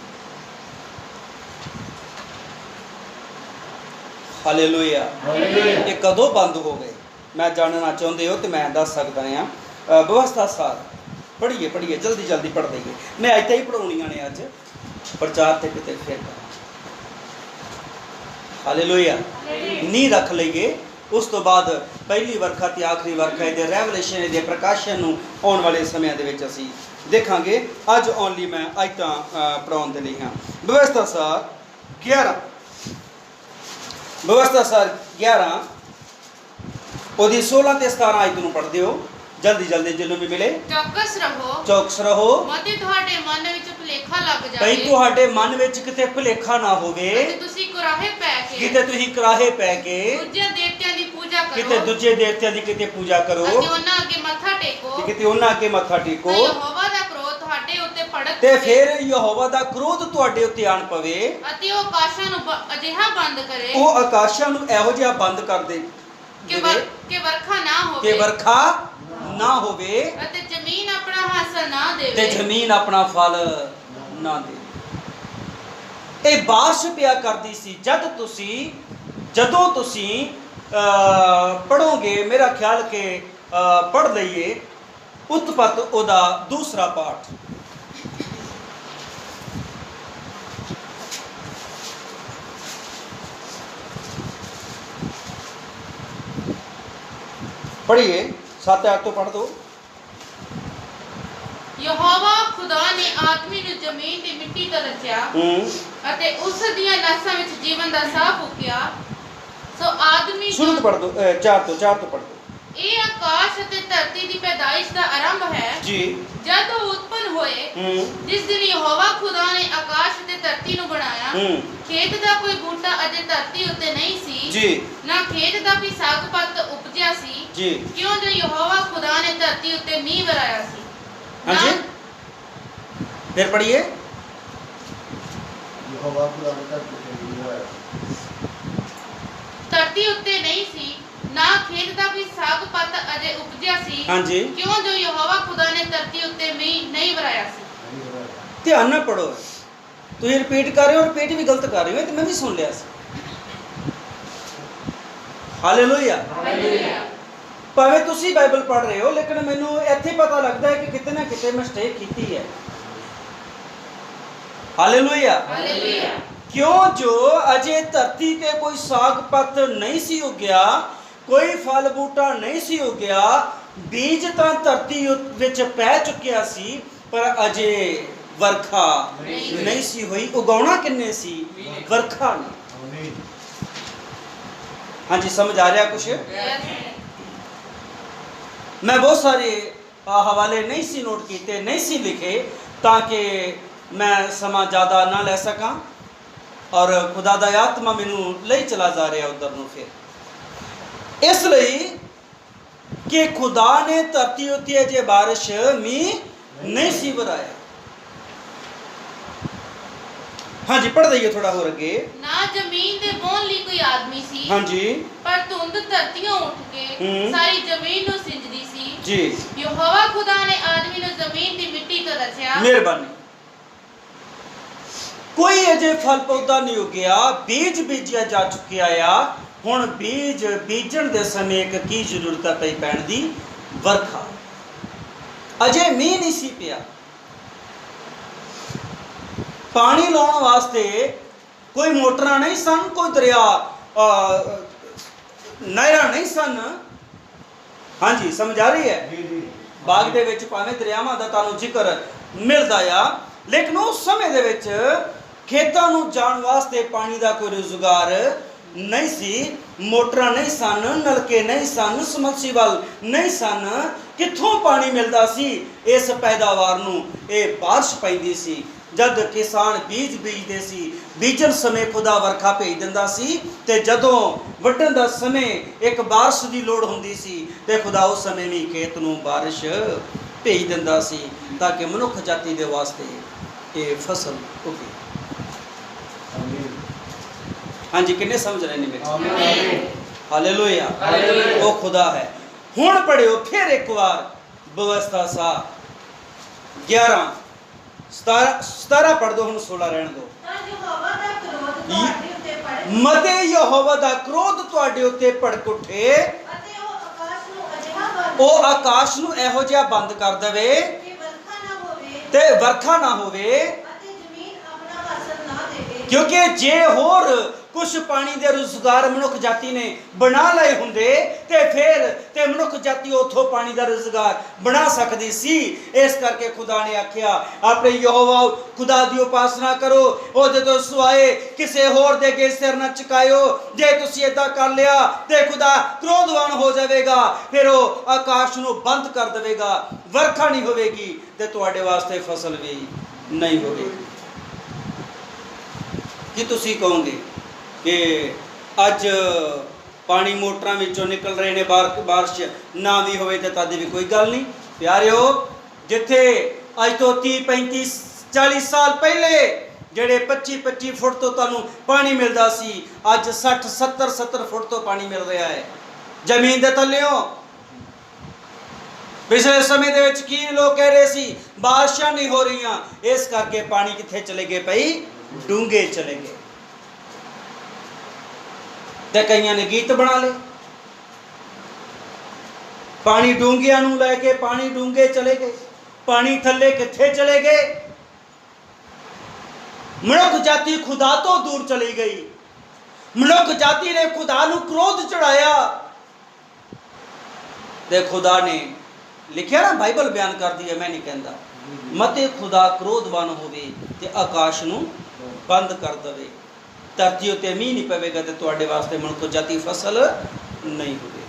ਹਾਲੇਲੂਇਆ। ਇਹ ਕਦੋਂ ਬੰਦ ਹੋ ਗਏ? ਮੈਂ ਜਾਣਨਾ ਚਾਹੁੰਦੇ ਹੋ ਤੇ ਮੈਂ ਦੱਸ ਸਕਦਾ ਹਾਂ। ਵਿਵਸਥਾ ਸਾਰ ਪੜ੍ਹੀਏ ਜਲਦੀ ਪੜ੍ਹ ਦਈਏ। ਮੈਂ ਇੱਥੇ ਹੀ ਪੜਾਉਣੀਆਂ ਨੇ ਅੱਜ, ਪ੍ਰਚਾਰ ਤੇ ਕਿਤੇ ਫਿਰ। ਹਾਲੇਲੂਇਆ। ਨੀ ਰੱਖ ਲਈਏ। ਉਸ ਤੋਂ ਬਾਅਦ ਪਹਿਲੀ ਵਰਖਾ ਤੇ ਆਖਰੀ ਵਰਖਾ ਦੇ ਰੈਵਲੇਸ਼ਨ ਦੇ ਪ੍ਰਕਾਸ਼ਨ ਨੂੰ ਆਉਣ ਵਾਲੇ ਸਮਿਆਂ ਦੇ ਵਿੱਚ ਅਸੀਂ ਦੇਖਾਂਗੇ। ਅੱਜ ਓਨਲੀ ਮੈਂ ਆਇਤਾਂ ਪੜਾਉਣ ਦੇ ਲਈ ਹਾਂ। ਵਿਵਸਥਾ ਸਾਰ 11 ਉਹਦੀ 16 ਤੇ 17 ਆਇਤ ਨੂੰ ਪੜ੍ਹਦੇ ਹੋ ਜਲਦੀ ਜਿਹਨੂੰ ਵੀ ਮਿਲੇ। ਚੌਕਸ ਰਹੋ ਮਤੇ ਤੁਹਾਡੇ ਮਨ ਵਿੱਚ ਭੁਲੇਖਾ ਲੱਗ ਜਾਵੇ। ਭਈ ਤੁਹਾਡੇ ਮਨ ਵਿੱਚ ਕਿਤੇ ਭੁਲੇਖਾ ਨਾ ਹੋਵੇ। ਤੁਸੀਂ ਕੁਰਾਹੇ ਪੈ ਕੇ ਕਿਤੇ ਤੁਸੀਂ ਕੁਰਾਹੇ ਪੈ ਕੇ ਦੂਜੇ ਦੇਵਤਿਆਂ ਦੀ ਪੂਜਾ ਕਰੋ। ਕਿਤੇ ਦੂਜੇ ਦੇਵਤਿਆਂ ਦੀ ਕਿਤੇ ਪੂਜਾ ਕਰੋ ਅਤੇ ਉਹਨਾਂ ਅੱਗੇ ਮੱਥਾ ਟੇਕੋ। ਕਿਤੇ ਉਹਨਾਂ ਅੱਗੇ ਮੱਥਾ ਟੇਕੋ। ਯਹੋਵਾ ਦਾ ਕ੍ਰੋਧ ਤੁਹਾਡੇ ਉੱਤੇ ਭੜਕ ਤੇ ਫਿਰ ਯਹੋਵਾ ਦਾ ਕ੍ਰੋਧ ਤੁਹਾਡੇ ਉੱਤੇ ਆਣ ਪਵੇ ਅਤੇ ਉਹ ਆਕਾਸ਼ਾਂ ਨੂੰ ਅਜਿਹਾ ਬੰਦ ਕਰੇ। ਉਹ ਆਕਾਸ਼ਾਂ ਨੂੰ ਇਹੋ ਜਿਹਾ ਬੰਦ ਕਰ ਦੇ ਕਿ ਵਰਖਾ ਨਾ ਹੋਵੇ। ਕਿ ਵਰਖਾ ਨਾ ਹੋਵੇ ਅਤੇ ਜ਼ਮੀਨ ਆਪਣਾ ਹਾਸਲ ਨਾ ਦੇਵੇ। ਤੇ ਜ਼ਮੀਨ ਆਪਣਾ ਫਲ ਨਾ ਦੇ। ਇਹ ਬਾਰਿਸ਼ ਪਿਆ ਕਰਦੀ ਸੀ ਜਦੋਂ ਤੁਸੀਂ ਪੜੋਗੇ। ਮੇਰਾ ਖਿਆਲ ਕਿ ਪੜ੍ਹ ਲਈਏ ਉਤਪਤ ਉਹਦਾ ਦੂਸਰਾ ਪਾਠ। पढ़िए 7-8 तो पढ़ दो। ਯਹੋਵਾ ਖੁਦਾ ਨੇ ਆਦਮੀ ਨੂੰ ਜ਼ਮੀਨ ਦੀ ਮਿੱਟੀ ਤੋਂ ਰਚਿਆ ਅਤੇ ਉਸ ਦੀਆਂ ਨਸਾਂ ਵਿੱਚ ਜੀਵਨ ਦਾ ਸਾਹ ਫੂਕਿਆ। ਸੋ ਆਦਮੀ शुरू तो पढ़ दो 4 तो पढ़ दो। ਇਹ ਆਕਾਸ਼ ਅਤੇ ਧਰਤੀ ਦੀ ਪੈਦਾਇਸ਼ ਦਾ ਆਰੰਭ ਹੈ जी। ਜਦ ਉਹ ਉਤਪਨ ਹੋਏ। ਜਿਸ ਦਿਨ ਯਹੋਵਾ ਖੁਦਾ ਨੇ ਆਕਾਸ਼ ਅਤੇ ਧਰਤੀ ਨੂੰ ਬਣਾਇਆ। ਖੇਤ ਦਾ ਕੋਈ ਬੂਟਾ ਅਜੇ ਧਰਤੀ ਉੱਤੇ ਨਹੀਂ ਸੀ जी ਨਾ ਖੇਤ ਦਾ ਕੋਈ ਸਾਗ ਪੱਤ ਉਪਜਿਆ ਸੀ जी। ਕਿਉਂ ਜੋ ਯਹੋਵਾ ਖੁਦਾ ਨੇ ਧਰਤੀ ਉੱਤੇ ਮੀਂਹ ਵਰਾਇਆ ਸੀ। हाँ जी फिर पढ़िए। ਧਰਤੀ ਉੱਤੇ ਨਹੀਂ ਸੀ ਨਾ ਖੇਤ ਦਾ ਕੋਈ ਸਾਗ ਪੱਤ ਅਜੇ ਉਪਜਿਆ ਸੀ। हाँ जी ਕਿਉਂ ਜੋ ਯਹੋਵਾ ਖੁਦਾ ਨੇ ਧਰਤੀ ਉੱਤੇ ਮੀਂਹ ਨਹੀਂ ਵਰਾਇਆ ਸੀ। ध्यान ना पढ़ो। ਤੁਸੀਂ ਰਿਪੀਟ ਕਰ ਰਹੇ ਹੋ, ਰਿਪੀਟ ਵੀ ਗਲਤ ਕਰ ਰਹੇ ਹੋ ਤੇ ਮੈਂ ਵੀ ਸੁਣ ਲਿਆ ਸੀ। ਹਾਲੇਲੂਇਆ। ਭਾਵੇਂ ਤੁਸੀਂ ਬਾਈਬਲ ਪੜ੍ਹ ਰਹੇ ਹੋ ਲੇਕਿਨ ਮੈਨੂੰ ਇੱਥੇ ਪਤਾ ਲੱਗਦਾ ਹੈ ਕਿ ਕਿਤੇ ਨਾ ਕਿਤੇ ਮਿਸਟੇਕ ਕੀਤੀ ਹੈ। ਹਾਲੇਲੂਇਆ। ਕਿਉਂ ਜੋ ਅਜੇ ਧਰਤੀ ਤੇ ਕੋਈ ਸਾਗ ਪੱਤ ਨਹੀਂ ਸੀ ਉਗਿਆ, ਕੋਈ ਫਲ ਬੂਟਾ ਨਹੀਂ ਸੀ ਉਗਿਆ, ਬੀਜ ਤਾਂ ਧਰਤੀ ਵਿੱਚ ਪੈ ਚੁੱਕਿਆ ਸੀ ਪਰ ਅਜੇ ਵਰਖਾ ਨਹੀਂ ਸੀ ਹੋਈ। ਉਗਾਉਣਾ ਕਿੰਨੇ ਸੀ? ਵਰਖਾ ਨੇ। ਹਾਂਜੀ, ਸਮਝ ਆ ਰਿਹਾ ਕੁਛ? मैं बहुत सारे हवाले नहीं सी नोट किए, नहीं सी लिखे ताकि मैं समा ज़्यादा ना ले सका और खुदा दा आत्मा मैनू ले चला जा रहा उधर नू। फिर इसलिए कि खुदा ने धरती उत्ते अजे बारिश मीह नहीं सी वराया। हाँ जी, पढ़ दईए थोड़ा होर अगे। ना जमीन दे बोन ਲਈ ਕੋਈ ਆਦਮੀ ਸੀ। हाँ जी। पर ਧੁੰਦ ਧਰਤੀਆਂ ਉੱਠ ਕੇ ਸਾਰੀ ਜ਼ਮੀਨ ਨੂੰ ਸਿੰਜਦੀ ਸੀ। जी। ਯਹੋਵਾ ਖੁਦਾ ਨੇ ਆਦਮੀ ਨੂੰ ਜ਼ਮੀਨ ਦੀ ਮਿੱਟੀ ਤੋਂ ਰਚਿਆ। मेहरबानी। कोई अजे फल पौधा नहीं उगया, बीज बीजिया जा चुकिया आ। हुण बीज बीजण दे समय एक की जरूरत पई पैण दी? वरखा। अजे मीह नहीं सी पिया। पानी लाने वास्ते कोई मोटर नहीं सन, कोई दरिया नहर नहीं सन। हाँ जी, समझ आ रही है? बाग दे विच भावें दरियावां दा तुहानूं जिक्र मिलदा आ, लेकिन उस समय दे विच खेतां नूं जाण वास्ते पानी दा कोई रोजगार नहीं सी। मोटरां नहीं सन, नलके नहीं सन, समरसीबल नहीं सन। कित्थों पानी मिलदा सी इस पैदावार नूं? ये बारिश पैंदी सी। जद किसान बीज बीजते सी, बीजण समय खुदा वर्खा भेज दिंदा सी, ते जदों वड्ढण दा समय एक बारिश दी लोड़ हुंदी सी ते खुदा उस समय भी खेत नूं बारिश भेज दिंदा सी ताकि मनुख जाति दे वास्ते ये फसल उगे। हाँ जी, किन्ने समझ रहे ने मेरे? हालेलुया। वो खुदा है। हुण पढ़ियो फिर एक बार व्यवस्था सा 11 17 पढ़ दो, हुण 16 रहन दो। ਤਾਂ ਯਹੋਵਾ ਦਾ ਕ੍ਰੋਧ ਤੁਹਾਡੇ ਉੱਤੇ ਭੜਕ मते यहोवा दा क्रोध तुहाडे उत्ते भड़क उठे ਅਤੇ ਉਹ ਆਕਾਸ਼ ਨੂੰ ਅਜਿਹਾ ਬੰਦ ਉਹ ਆਕਾਸ਼ ਨੂੰ ਇਹੋ ਜਿਹਾ ਬੰਦ ਕਰ ਦੇਵੇ ਕਿ ਵਰਖਾ ਨਾ ਹੋਵੇ ਤੇ ਵਰਖਾ ਨਾ ਹੋਵੇ। ਅਤੇ ਜ਼ਮੀਨ ਆਪਣਾ ਹਾਸਲ ਨਾ ਦੇਵੇ। ਕਿਉਂਕਿ ਜੇ ਹੋਰ ਕੁਛ ਪਾਣੀ ਦੇ ਰੁਜ਼ਗਾਰ ਮਨੁੱਖ ਜਾਤੀ ਨੇ ਬਣਾ ਲਏ ਹੁੰਦੇ ਤੇ ਫਿਰ ਤੇ ਮਨੁੱਖ ਜਾਤੀ ਉਥੋਂ ਪਾਣੀ ਦਾ ਰੁਜ਼ਗਾਰ ਬਣਾ ਸਕਦੀ ਸੀ। ਇਸ ਕਰਕੇ ਖੁਦਾ ਨੇ ਆਖਿਆ ਆਪਣੇ ਯਹੋਵਾ ਖੁਦਾ ਦੀ ਉਪਾਸਨਾ ਕਰੋ, ਉਹਦੇ ਤੋਂ ਸਿਵਾਏ ਕਿਸੇ ਹੋਰ ਦੇ ਅੱਗੇ ਸਿਰ ਨਾ ਝੁਕਾਇਓ। ਜੇ ਤੁਸੀਂ ਏਦਾਂ ਕਰ ਲਿਆ ਤੇ ਖੁਦਾ ਕ੍ਰੋਧਵਾਨ ਹੋ ਜਾਵੇਗਾ, ਫਿਰ ਉਹ ਆਕਾਸ਼ ਨੂੰ ਬੰਦ ਕਰ ਦੇਵੇਗਾ, ਵਰਖਾ ਨਹੀਂ ਹੋਵੇਗੀ ਤੇ ਤੁਹਾਡੇ ਵਾਸਤੇ ਫਸਲ ਵੀ ਨਹੀਂ ਹੋਵੇਗੀ। ਕੀ ਤੁਸੀਂ ਕਹੋਗੇ कि अज पानी मोटरां विचों निकल रहे ने, बारिश ना भी होवे ते तादी भी कोई गल नहीं। प्यारिओ, जिथे अज तो 30 35 40 साल पहले जेड़े 25 फुट तो तुहानूं पानी मिलदा सी, अज 60 70 फुट तो पानी मिल रहा है जमीन दे थल्लेओं। पिछले समय दे विच की लोग कह रहे सी बारिशां नहीं हो रही, इस करके पानी कित्थे चले गए पई? डूंगे चले गए। ते कईयां ने गीत बना ले, पानी डूंगियां नूं लैके पानी डूंगे चले गए, पानी थल्ले कित्थे चले गए? मनुख जाति खुदा तो दूर चली गई। मनुख जाति ने खुदा नूं क्रोध चढ़ाया ते खुदा ने लिखिया ना, बाइबल बयान कर दी है, मैं नहीं कहता, मते खुदा क्रोधवान होवे ते आकाश नूं बंद कर देवे, धरती उत्ते मीह नहीं पवेगा तो तुहाडे वास्ते मनुख जाति फसल नहीं होगी।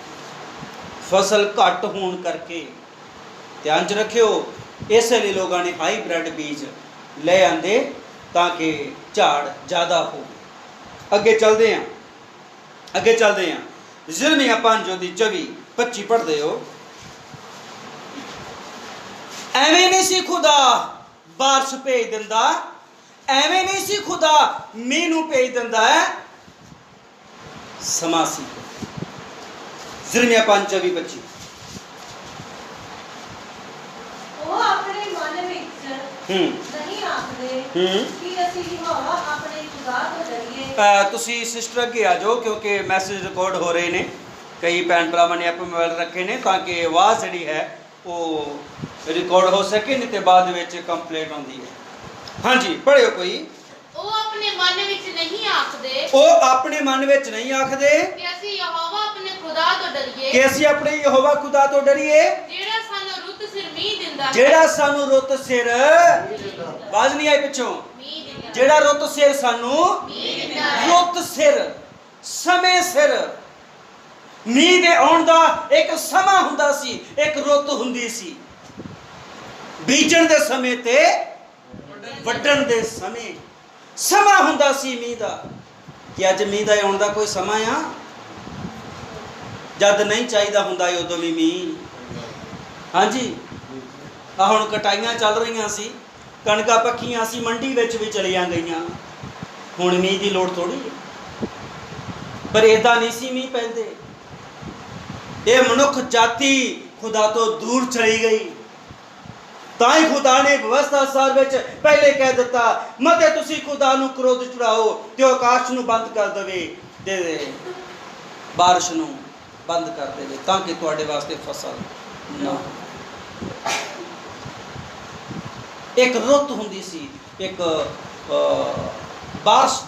फसल घट होने करके ध्यान च रखियो, इसलिए लोगों ने हाईब्रिड बीज ले आंदे ताकि झाड़ ज़्यादा हो। अगे चलते हैं, अगे चलते हैं। यिर्मयाह 5:24-25 पढ़ते हो। एवें नहीं सी खुदा बारिश भेज दिंदा, एवें नहीं सी खुदा मीह नूं भेज दिंदा है, समा सी। यिर्मयाह 5:24-25 ਉਹ ਆਪਣੇ ਮਨ ਵਿੱਚ ਨਹੀਂ ਆਖਦੇ ਕਿ ਅਸੀਂ ਯਹੋਵਾ ਆਪਣੇ ਖੁਦਾ ਤੋਂ ਡਰੀਏ। ਤੁਸੀਂ ਸਿਸਟਰ ਅੱਗੇ ਆ ਜਾਓ ਕਿਉਂਕਿ ਮੈਸੇਜ ਰਿਕਾਰਡ ਹੋ ਰਹੇ ਨੇ। ਕਈ ਭੈਣ ਭਰਾਵਾਂ ਨੇ ਆਪਣੇ ਮੋਬਾਈਲ ਰੱਖੇ ਨੇ ਤਾਂ ਕਿ ਆਵਾਜ਼ ਜਿਹੜੀ ਹੈ ਉਹ ਰਿਕਾਰਡ ਹੋ ਸਕੇ, ਨਹੀਂ ਤੇ ਬਾਅਦ ਵਿੱਚ ਕੰਪਲੇਂਟ ਆਉਂਦੀ ਹੈ। हाँ जी, पढ़ियो कोई। ਉਹ ਆਪਣੇ ਮਨ ਵਿੱਚ ਨਹੀਂ ਆਖਦੇ, ਉਹ ਆਪਣੇ ਮਨ ਵਿੱਚ ਨਹੀਂ ਆਖਦੇ ਕਿ ਅਸੀਂ ਯਹੋਵਾ ਆਪਣੇ ਖੁਦਾ ਤੋਂ ਡਰੀਏ, ਕਿ ਅਸੀਂ ਆਪਣੇ ਯਹੋਵਾ ਖੁਦਾ ਤੋਂ ਡਰੀਏ, ਜਿਹੜਾ ਸਾਨੂੰ ਰੁੱਤ ਸਿਰ ਮੀਂਹ ਦਿੰਦਾ ਹੈ, ਜਿਹੜਾ ਸਾਨੂੰ ਰੁੱਤ ਸਿਰ, ਆਵਾਜ਼ ਨਹੀਂ ਆਈ ਪਿੱਛੋਂ, ਮੀਂਹ ਦਿੰਦਾ ਹੈ, ਜਿਹੜਾ ਰੁੱਤ ਸਿਰ ਸਾਨੂੰ ਮੀਂਹ ਦਿੰਦਾ ਹੈ। ਰੁੱਤ ਸਿਰ, ਸਮੇਂ ਸਿਰ। ਮੀਂਹ ਦੇ ਆਉਣ ਦਾ ਇੱਕ ਸਮਾਂ ਹੁੰਦਾ ਸੀ, ਇੱਕ ਰੁੱਤ ਹੁੰਦੀ ਸੀ। ਬੀਜਣ ਦੇ ਸਮੇਂ ਤੇ ਵੱਢਣ ਦੇ ਸਮੇਂ ਸਮਾਂ ਹੁੰਦਾ ਸੀ ਮੀਂਹ ਦਾ। ਕਿ ਅੱਜ ਮੀਂਹ ਦਾ ਆਉਣ ਦਾ ਕੋਈ ਸਮਾਂ ਆ? ਜਦ ਨਹੀਂ ਚਾਹੀਦਾ ਹੁੰਦਾ ਉਦੋਂ ਵੀ ਮੀਂਹ। ਹਾਂਜੀ, ਆ ਹੁਣ ਕਟਾਈਆਂ ਚੱਲ ਰਹੀਆਂ ਸੀ, ਕਣਕਾਂ ਪੱਕੀਆਂ ਸੀ, ਮੰਡੀ ਵਿੱਚ ਵੀ ਚਲੀਆਂ ਗਈਆਂ। ਹੁਣ ਮੀਂਹ ਦੀ ਲੋੜ ਥੋੜੀ ਹੈ, ਪਰ ਇਦਾਂ ਨਹੀਂ ਸੀ ਮੀਂਹ ਪੈਂਦੇ। ਇਹ ਮਨੁੱਖ ਜਾਤੀ ਖੁਦਾ ਤੋਂ ਦੂਰ ਚਲੀ ਗਈ। ਤਾਂ ਹੀ ਖੁਦਾ ਨੇ ਵਿਵਸਥਾ ਸਾਰ ਵਿੱਚ ਪਹਿਲੇ ਕਹਿ ਦਿੱਤਾ, ਮਤੇ ਤੁਸੀਂ ਖੁਦਾ ਨੂੰ ਕ੍ਰੋਧ ਚੜਾਓ ਤੇ ਉਹ ਆਕਾਸ਼ ਨੂੰ ਬੰਦ ਕਰ ਦੇਵੇ ਤੇ ਬਾਰਿਸ਼ ਨੂੰ ਬੰਦ ਕਰ ਦੇਵੇ, ਤਾਂ ਕਿ ਤੁਹਾਡੇ ਵਾਸਤੇ ਫਸਲ ਨਾ ਹੋ। ਇੱਕ ਰੁੱਤ ਹੁੰਦੀ ਸੀ, ਇੱਕ ਬਾਰਿਸ਼।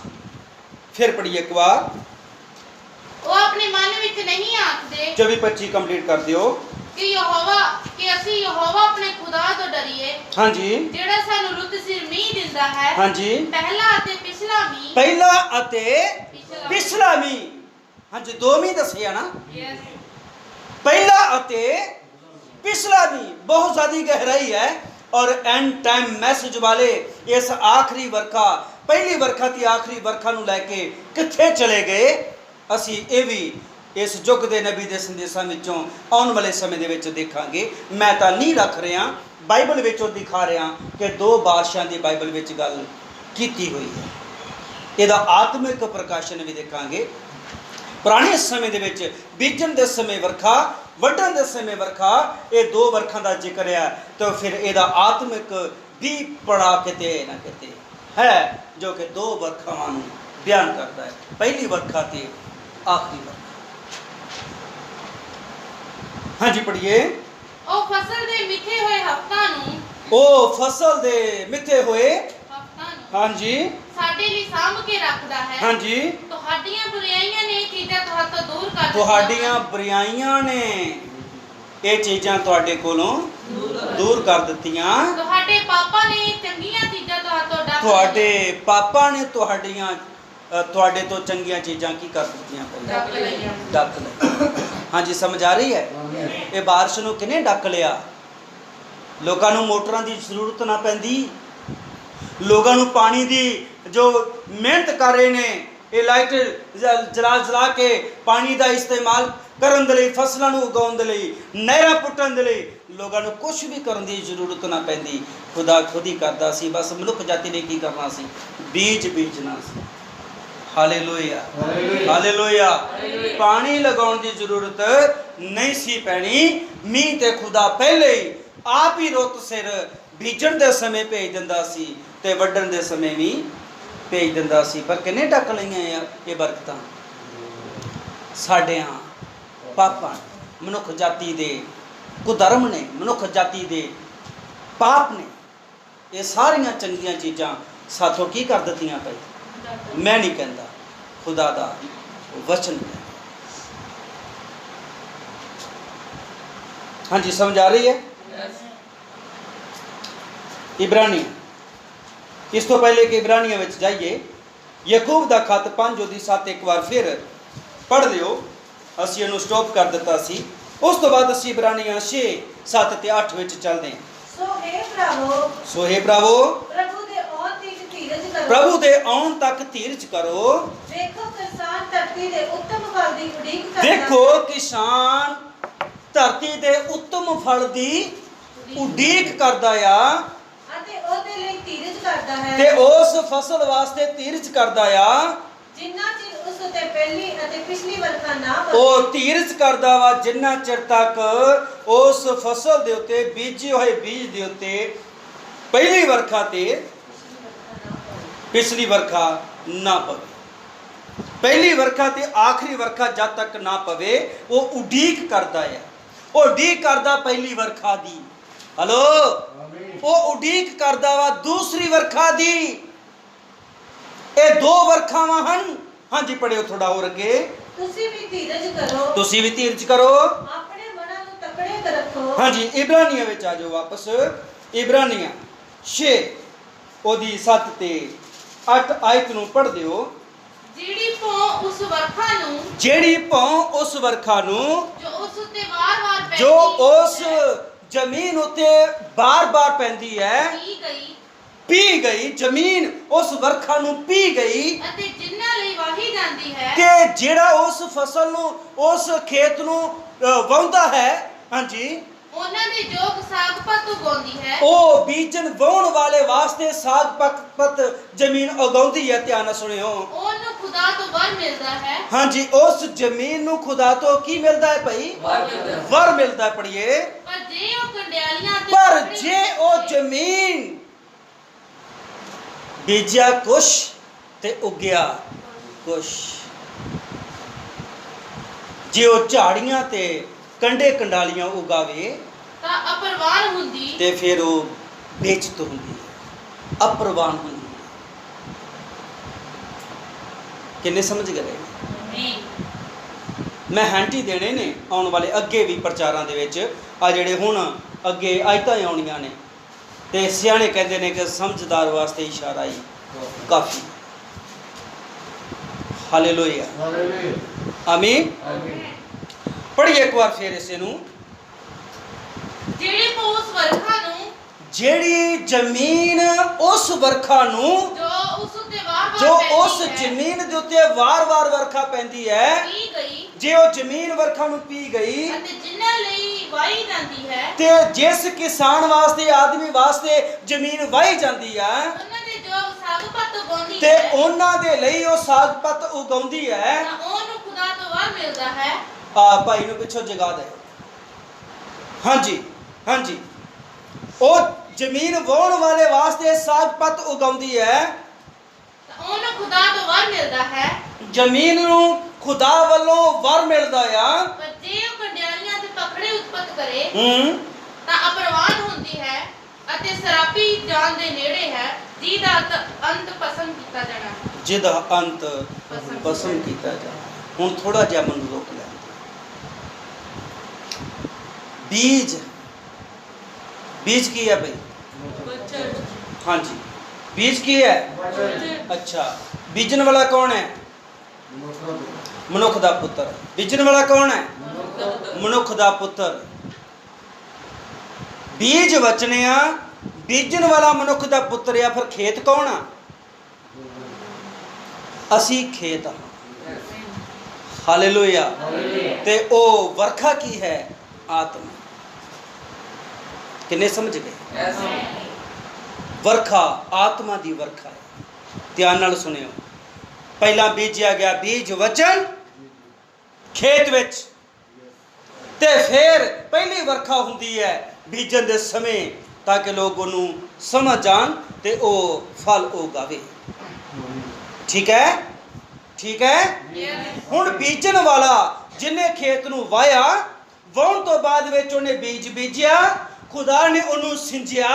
ਫਿਰ ਪੜ੍ਹੀਏ ਇੱਕ ਵਾਰ, ਉਹ ਆਪਣੇ ਮਨ ਵਿੱਚ ਨਹੀਂ ਆਖਦੇ 24-25 ਕੰਪਲੀਟ ਕਰ ਦਿਓ ਕਿ ਅਸੀਂ ਯਹੋਵਾ ਆਪਣੇ ਖੁਦਾ ਤੋਂ ਡਰੀਏ, ਹਾਂਜੀ, ਜਿਹੜਾ ਸਾਨੂੰ ਰੁੱਤ ਸਿਰ ਮੀਂਹ ਦਿੰਦਾ ਹੈ, ਹਾਂਜੀ, ਪਹਿਲਾ ਅਤੇ ਪਿਛਲਾ ਮੀਂਹ। ਪਹਿਲਾ ਅਤੇ ਪਿਛਲਾ ਮੀਂਹ, ਹਾਂਜੀ, 2 ਮੀਂਹ ਦੱਸੇ ਆ ਨਾ, Yes. ਪਹਿਲਾ ਅਤੇ ਪਿਛਲਾ ਮੀਂਹ। ਬਹੁਤ ਜ਼ਿਆਦਾ ਗਹਿਰਾਈ ਹੈ। ਔਰ ਐਂਡ ਟਾਈਮ ਮੈਸੇਜ ਵਾਲੇ ਇਸ ਆਖਰੀ ਵਰਖਾ, ਪਹਿਲੀ ਵਰਖਾ ਤੇ ਆਖਰੀ ਵਰਖਾ ਨੂੰ ਲੈ ਕੇ ਕਿੱਥੇ ਚਲੇ ਗਏ, ਅਸੀਂ ਇਹ ਵੀ ਇਸ ਯੁੱਗ ਦੇ ਨਬੀ ਦੇ ਸੰਦੇਸ਼ਾਂ ਵਿੱਚੋਂ ਆਉਣ ਵਾਲੇ ਸਮੇਂ ਦੇ ਵਿੱਚ ਦੇਖਾਂਗੇ। ਮੈਂ ਤਾਂ ਨਹੀਂ ਰੱਖ ਰਿਹਾ, ਬਾਈਬਲ ਵਿੱਚੋਂ ਦਿਖਾ ਰਿਹਾ ਕਿ 2 ਬਾਦਸ਼ਾਹਾਂ ਦੀ ਬਾਈਬਲ ਵਿੱਚ ਗੱਲ ਕੀਤੀ ਹੋਈ ਹੈ। ਇਹਦਾ ਆਤਮਿਕ ਪ੍ਰਕਾਸ਼ਨ ਵੀ ਦੇਖਾਂਗੇ। ਪੁਰਾਣੇ ਸਮੇਂ ਦੇ ਵਿੱਚ ਬੀਜਣ ਦੇ ਸਮੇਂ ਵਰਖਾ, ਵੱਢਣ ਦੇ ਸਮੇਂ ਵਰਖਾ, ਇਹ 2 ਵਰਖਾਂ ਦਾ ਜ਼ਿਕਰ ਹੈ। ਤਾਂ ਫਿਰ ਇਹਦਾ ਆਤਮਿਕ ਵੀ ਪੜਾ ਕਿਤੇ ਨਾ ਕਿਤੇ ਹੈ, ਜੋ ਕਿ 2 ਵਰਖਾਵਾਂ ਨੂੰ ਬਿਆਨ ਕਰਦਾ ਹੈ, ਪਹਿਲੀ ਵਰਖਾ ਤੇ ਆਖਰੀ ਵਰਖਾ। ਹਾਂਜੀ ਪੜ੍ਹੀਏ, ਉਹ ਫਸਲ ਦੇ ਮਿੱਥੇ ਹੋਏ ਹਫ਼ਤਾਂ ਨੂੰ, ਉਹ ਫਸਲ ਦੇ ਮਿੱਥੇ ਹੋਏ ਹਫ਼ਤਾਂ ਨੂੰ ਹਾਂਜੀ ਸਾਡੇ ਲਈ ਸਾਂਭ ਕੇ ਰੱਖਦਾ ਹੈ। ਹਾਂਜੀ, ਤੁਹਾਡੀਆਂ ਬੁਰਾਈਆਂ ਨੇ ਇਹ ਚੀਜ਼ਾਂ ਤੁਹਾਤੋਂ ਦੂਰ ਕਰ ਦਿੱਤੀਆਂ। ਤੁਹਾਡੀਆਂ ਬੁਰਾਈਆਂ ਨੇ ਇਹ ਚੀਜ਼ਾਂ ਤੁਹਾਡੇ ਕੋਲੋਂ ਦੂਰ ਕਰ ਦਿੱਤੀਆਂ। ਤੁਹਾਡੇ ਪਾਪਾਂ ਨੇ ਚੰਗੀਆਂ ਚੀਜ਼ਾਂ ਤੁਹਾਤੋਂ ਡੱਕ ਤੁਹਾਡੇ ਪਾਪਾ ਨੇ ਤੁਹਾਡੇ ਤੋਂ ਚੰਗੀਆਂ ਚੀਜ਼ਾਂ ਕੀ ਕਰ ਦਿੱਤੀਆਂ, ਡੱਕ ਲਈਆਂ। ਡੱਕ ਲਿਆ। ਹਾਂਜੀ, ਸਮਝ ਆ ਰਹੀ ਹੈ? ਇਹ ਬਾਰਿਸ਼ ਨੂੰ ਕਿਹਨੇ ਡੱਕ ਲਿਆ? ਲੋਕਾਂ ਨੂੰ ਮੋਟਰਾਂ ਦੀ ਜ਼ਰੂਰਤ ਨਾ ਪੈਂਦੀ, ਲੋਕਾਂ ਨੂੰ ਪਾਣੀ ਦੀ ਜੋ ਮਿਹਨਤ ਕਰ ਰਹੇ ਨੇ, ਇਹ ਲਾਈਟ ਜਲਾ ਕੇ ਪਾਣੀ ਦਾ ਇਸਤੇਮਾਲ ਕਰਨ ਦੇ ਲਈ, ਫਸਲਾਂ ਨੂੰ ਉਗਾਉਣ ਦੇ ਲਈ, ਨਹਿਰਾਂ ਪੁੱਟਣ ਦੇ ਲਈ ਲੋਕਾਂ ਨੂੰ ਕੁਝ ਵੀ ਕਰਨ ਦੀ ਜ਼ਰੂਰਤ ਨਾ ਪੈਂਦੀ। ਖੁਦਾ ਖੁਦ ਹੀ ਕਰਦਾ ਸੀ। ਬਸ ਮਨੁੱਖ ਜਾਤੀ ਨੇ ਕੀ ਕਰਨਾ ਸੀ? ਬੀਜ ਬੀਜਣਾ ਸੀ। Hallelujah, hallelujah. ਪਾਣੀ ਲਗਾਉਣ ਦੀ ਜ਼ਰੂਰਤ ਨਹੀਂ ਸੀ ਪੈਣੀ। ਮੀਂਹ ਤੇ ਖੁਦਾ ਪਹਿਲੇ ਹੀ ਆਪ ਹੀ ਰੁੱਤ ਸਿਰ ਬੀਜਣ ਦੇ ਸਮੇਂ ਭੇਜ ਦਿੰਦਾ ਸੀ ਤੇ ਵੱਢਣ ਦੇ ਸਮੇਂ ਵੀ ਭੇਜ ਦਿੰਦਾ ਸੀ। ਪਰ ਕਿੰਨੇ ਢੱਕ ਲਈਆਂ ਆ ਇਹ ਬਰਕਤਾਂ? ਸਾਡਿਆਂ ਪਾਪਾਂ, ਮਨੁੱਖ ਜਾਤੀ ਦੇ ਕੁਧਰਮ ਨੇ, ਮਨੁੱਖ ਜਾਤੀ ਦੇ ਪਾਪ ਨੇ ਇਹ ਸਾਰੀਆਂ ਚੰਗੀਆਂ ਚੀਜ਼ਾਂ ਸਾਥੋਂ ਕੀ ਕਰ ਦਿੱਤੀਆਂ ਭਾਈ? ਮੈਂ ਨਹੀਂ ਕਹਿੰਦਾ, ਖੁਦਾ ਦਾ ਵਚਨ ਹੈ। ਹਾਂਜੀ, ਸਮਝ ਆ ਰਹੀ ਹੈ? ਇਬਰਾਨੀ, ਇਸ ਤੋਂ ਪਹਿਲੇ ਕਿ ਇਬਰਾਨੀਆਂ ਵਿੱਚ ਜਾਈਏ, ਯਾਕੂਬ ਦਾ ਖੱਤ 5:7 ਇੱਕ ਵਾਰ ਫਿਰ ਪੜ੍ਹ ਲਿਓ। ਅਸੀਂ ਇਹਨੂੰ ਸਟਾਪ ਕਰ ਦਿੱਤਾ ਸੀ। ਉਸ ਤੋਂ ਬਾਅਦ ਅਸੀਂ ਇਬਰਾਨੀਆਂ 6, 7 ਤੇ 8 ਵਿੱਚ ਚੱਲਦੇ ਹਾਂ। ਸੋ ਹੇ ਭਰਾਵੋ, ਪ੍ਰਭੂ ਦੇ ਆਉਣ ਤੱਕ ਧੀਰਜ ਕਰੋ। ਵੇਖੋ ਕਿਸਾਨ ਧਰਤੀ ਦੇ ਉੱਤਮ ਫਲ ਦੀ ਉਡੀਕ ਕਰਦਾ ਹੈ। ਦੇਖੋ ਕਿਸਾਨ ਧਰਤੀ ਦੇ ਉੱਤਮ ਫਲ ਦੀ ਉਡੀਕ ਕਰਦਾ ਆ ਅਤੇ ਉਹਦੇ ਲਈ ਧੀਰਜ ਕਰਦਾ ਹੈ ਤੇ ਉਸ ਫਸਲ ਵਾਸਤੇ ਧੀਰਜ ਕਰਦਾ ਆ ਜਿੰਨਾ ਚਿਰ ਉਸ ਉਤੇ ਪਹਿਲੀ ਅਤੇ ਪਿਛਲੀ ਵਰਖਾ ਨਾ ਪਵੇ। ਉਹ ਧੀਰਜ ਕਰਦਾ ਵਾ ਜਿੰਨਾ ਚਿਰ ਤੱਕ ਉਸ ਫਸਲ ਦੇ ਉੱਤੇ, ਬੀਜੇ ਹੋਏ ਬੀਜ ਦੇ ਉੱਤੇ ਪਹਿਲੀ ਵਰਖਾ ਤੇ ਪਿਛਲੀ ਵਰਖਾ ਨਾ ਪਵੇ। ਪਹਿਲੀ ਵਰਖਾ ਤੇ ਆਖਰੀ ਵਰਖਾ ਜਦ ਤੱਕ ਨਾ ਪਵੇ ਉਹ ਉਡੀਕ ਕਰਦਾ ਹੈ। ਉਹ ਉਡੀਕ ਕਰਦਾ ਪਹਿਲੀ ਵਰਖਾ ਦੀ। ਹਲੋ, ਉਹ ਉਡੀਕ ਕਰਦਾ ਵਾ ਦੂਸਰੀ ਵਰਖਾ ਦੀ। ਇਹ 2 ਵਰਖਾਵਾਂ ਹਨ। ਹਾਂਜੀ, ਪੜਿਓ ਥੋੜਾ ਹੋਰ ਅੱਗੇ। ਤੁਸੀਂ ਵੀ ਧੀਰਜ ਕਰੋ। ਤੁਸੀਂ ਵੀ ਧੀਰਜ ਕਰੋ। ਆਪਣੇ ਮਨਾਂ ਨੂੰ ਤਕੜੇ ਰੱਖੋ। ਹਾਂਜੀ, ਇਬਰਾਨੀਆਂ ਵਿੱਚ ਆ ਜਾਓ ਵਾਪਸ। ਇਬਰਾਨੀਆਂ 6 ਉਹਦੀ 7 ਤੇ 8 ਆਇਤ ਨੂੰ ਪੜ੍ਹ ਦਿਓ। ਜਿਹੜੀ ਭੌਂ ਉਸ ਵਰਖਾ ਨੂੰ, ਜਿਹੜੀ ਭੌਂ ਉਸ ਵਰਖਾ ਨੂੰ ਜੋ ਉਸ ਉੱਤੇ ਵਾਰ-ਵਾਰ ਪੈਂਦੀ, ਜੋ ਉਸ ਜ਼ਮੀਨ ਉੱਤੇ ਬਾਰ-ਬਾਰ ਪੈਂਦੀ ਹੈ, ਪੀ ਗਈ। ਜ਼ਮੀਨ ਉਸ ਵਰਖਾ ਨੂੰ ਪੀ ਗਈ ਅਤੇ ਜਿਨ੍ਹਾਂ ਲਈ ਵਾਹੀ ਜਾਂਦੀ ਹੈ, ਕਿ ਜਿਹੜਾ ਉਸ ਫਸਲ ਨੂੰ, ਉਸ ਖੇਤ ਨੂੰ ਵਾਹੁੰਦਾ ਹੈ, ਹਾਂਜੀ, ਉਹਨਾਂ ਦੇ ਜੋਗ ਸਾਗ ਪਤ ਉਗਾਉਂਦੀ ਹੈ। ਉਹ ਬੀਜਣ ਵਾਹੁਣ ਵਾਲੇ ਵਾਸਤੇ ਸਾਗ ਪਤ ਜ਼ਮੀਨ ਉਗਾਉਂਦੀ ਹੈ। ਧਿਆਨ ਨਾਲ ਸੁਣਿਓ, ਉਹਨੂੰ ਖੁਦਾ ਤੋਂ ਵਰ ਮਿਲਦਾ ਹੈ। ਹਾਂਜੀ, ਉਸ ਜ਼ਮੀਨ ਨੂੰ ਖੁਦਾ ਤੋਂ ਕੀ ਮਿਲਦਾ ਹੈ ਭਾਈ? ਵਰ ਮਿਲਦਾ ਹੈ। ਪੜੀਏ, ਪਰ ਜੇ ਉਹ ਕੰਡਿਆਲੀਆਂ ਤੇ ਪਰ ਜੇ ਉਹ ਜ਼ਮੀਨ ਬੀਜਿਆ ਕੁਛ ਤੇ ਉਗਿਆ ਕੁਛ, ਜੇ ਉਹ ਝਾੜੀਆਂ ਤੇ ਕੰਡੇ ਕੰਡਾਲੀਆਂ ਉਗਾਵੇ ਤਾਂ ਅਪਰਵਾਨ ਹੁੰਦੀ ਤੇ ਫਿਰ ਉਹ ਬੇਇੱਜ਼ਤ ਹੁੰਦੀ ਹੈ, ਅਪਰਵਾਨ ਹੁੰਦੀ ਹੈ। ਕਿੰਨੇ ਸਮਝ ਗਏ? ਨਹੀਂ। ਮੈਂ ਹੈਂਟੀ ਦੇਣੇ ਨੇ ਆਉਣ ਵਾਲੇ ਅੱਗੇ ਵੀ ਪ੍ਰਚਾਰਾਂ ਦੇ ਵਿੱਚ, ਆ ਜਿਹੜੇ ਹੁਣ ਅੱਗੇ ਆਇਤਾਂ ਆਉਣੀਆਂ ਨੇ, ਤੇ ਸਿਆਣੇ ਕਹਿੰਦੇ ਨੇ ਕਿ ਸਮਝਦਾਰ ਵਾਸਤੇ ਇਸ਼ਾਰਾ ਹੀ ਕਾਫੀ। ਹਾਲੇਲੂਇਆ, ਆਮੀਨ। ਪੜ੍ਹੀਏ ਇੱਕ ਵਾਰ ਫਿਰ ਇਸੇ ਨੂੰ। ਜਿਹੜੀ ਉਸ ਵਰਖਾ ਨੂੰ, ਜਿਹੜੀ ਜ਼ਮੀਨ ਉਸ ਵਰਖਾ ਨੂੰ, ਜੋ ਉਸ ਉੱਤੇ ਵਾਰ-ਵਾਰ ਜੋ ਪੈਂਦੀ ਉਸ ਹੈ, ਜ਼ਮੀਨ ਦੇ ਉੱਤੇ ਵਾਰ-ਵਾਰ ਵਰਖਾ ਪੈਂਦੀ ਹੈ, ਪੀ ਗਈ ਜੇ ਉਹ ਜ਼ਮੀਨ ਵਰਖਾ ਨੂੰ ਪੀ ਗਈ, ਅਤੇ ਜਿਨ੍ਹਾਂ ਲਈ ਵਾਹੀ ਜਾਂਦੀ ਹੈ, ਤੇ ਜਿਸ ਕਿਸਾਨ ਵਾਸਤੇ, ਆਦਮੀ ਵਾਸਤੇ ਜ਼ਮੀਨ ਵਾਹੀ ਜਾਂਦੀ ਆ, ਉਹਨਾਂ ਦੇ ਜੋਗ ਸਾਗ ਪਤ ਉਗਾਉਂਦੀ ਤੇ ਹੈ, ਉਹਨਾਂ ਦੇ ਲਈ ਉਹ ਸਾਗ ਪਤ ਉਗਾਉਂਦੀ ਹੈ। ਤਾਂ ਉਹਨੂੰ ਖੁਦਾ ਤੋਂ ਵਰ ਮਿਲਦਾ ਹੈ। ਆ ਭਾਈ ਨੂੰ ਪਿੱਛੋਂ ਜਗਾ ਦੇ। ਹਾਂਜੀ, ਹਾਂਜੀ, ਉਹ ਜ਼ਮੀਨ ਵਾਹੁਣ ਵਾਲੇ ਵਾਸਤੇ ਸਾਗ ਪਤ ਉਗਾਉਂਦੀ ਹੈ। ਤਾਂ ਉਹਨੂੰ ਖੁਦਾ ਤੋਂ ਵਰ ਮਿਲਦਾ ਹੈ। ਜ਼ਮੀਨ ਨੂੰ ਖੁਦਾ ਵੱਲੋਂ ਵਰ ਮਿਲਦਾ ਆ। ਪਰ ਜੇ ਉਹ ਕੰਡਿਆਲੀਆਂ ਤੇ ਪਖੜੇ ਉਤਪਤ ਕਰੇ ਤਾਂ ਅਪਰਵਾਨ ਹੁੰਦੀ ਹੈ ਅਤੇ ਸਰਾਪੀ ਜਾਨ ਦੇ ਨੇੜੇ ਹੈ, ਜਿਹਦਾ ਅੰਤ ਪਸੰਦ ਕੀਤਾ ਜਾਣਾ। ਜਿਹਦਾ ਅੰਤ ਪਸੰਦ ਕੀਤਾ ਜਾਣਾ। ਹੁਣ ਥੋੜਾ ਜਿਹਾ ਮਨ ਰੋਕ ਲੈ। ਬੀਜ, ਬੀਜ ਕੀ ਹੈ ਭਾਈ? ਹਾਂਜੀ, ਬੀਜ ਕੀ ਹੈ? ਅੱਛਾ, ਬੀਜਣ ਵਾਲਾ ਕੌਣ ਹੈ? ਮਨੁੱਖ ਦਾ ਪੁੱਤਰ। ਬੀਜਣ ਵਾਲਾ ਕੌਣ ਹੈ? ਮਨੁੱਖ ਦਾ ਪੁੱਤਰ। ਬੀਜ ਵਚਨਿਆ, ਬੀਜਣ ਵਾਲਾ ਮਨੁੱਖ ਦਾ ਪੁੱਤਰ ਆ। ਫਿਰ ਖੇਤ ਕੌਣ ਆ? ਅਸੀਂ ਖੇਤ ਹਾਂ। ਹਾਲੇਲੂਇਆ। ਤੇ ਉਹ ਵਰਖਾ ਕੀ ਹੈ? ਆਤਮਾ। ਕਿੰਨੇ ਸਮਝ ਗਏ? ਵਰਖਾ ਆਤਮਾ ਦੀ ਵਰਖਾ ਹੈ। ਧਿਆਨ ਨਾਲ ਸੁਣਿਓ। ਪਹਿਲਾਂ ਬੀਜਿਆ ਗਿਆ ਬੀਜ ਵਚਨ ਖੇਤ ਵਿੱਚ, ਤੇ ਫਿਰ ਪਹਿਲੀ ਵਰਖਾ ਹੁੰਦੀ ਹੈ ਬੀਜਣ ਦੇ ਸਮੇਂ, ਤਾਂ ਕਿ ਲੋਕ ਉਹਨੂੰ ਸਮਝ ਜਾਣ ਤੇ ਉਹ ਫਲ ਉਗਾਵੇ। ਠੀਕ ਹੈ, ਠੀਕ ਹੈ। ਹੁਣ ਬੀਜਣ ਵਾਲਾ ਜਿਹਨੇ ਖੇਤ ਨੂੰ ਵਾਇਆ, ਵਾਹੁਣ ਤੋਂ ਬਾਅਦ ਵਿੱਚ ਉਹਨੇ ਬੀਜ ਬੀਜਿਆ, ਖੁਦਾ ਨੇ ਉਹਨੂੰ ਸਿੰਜਿਆ।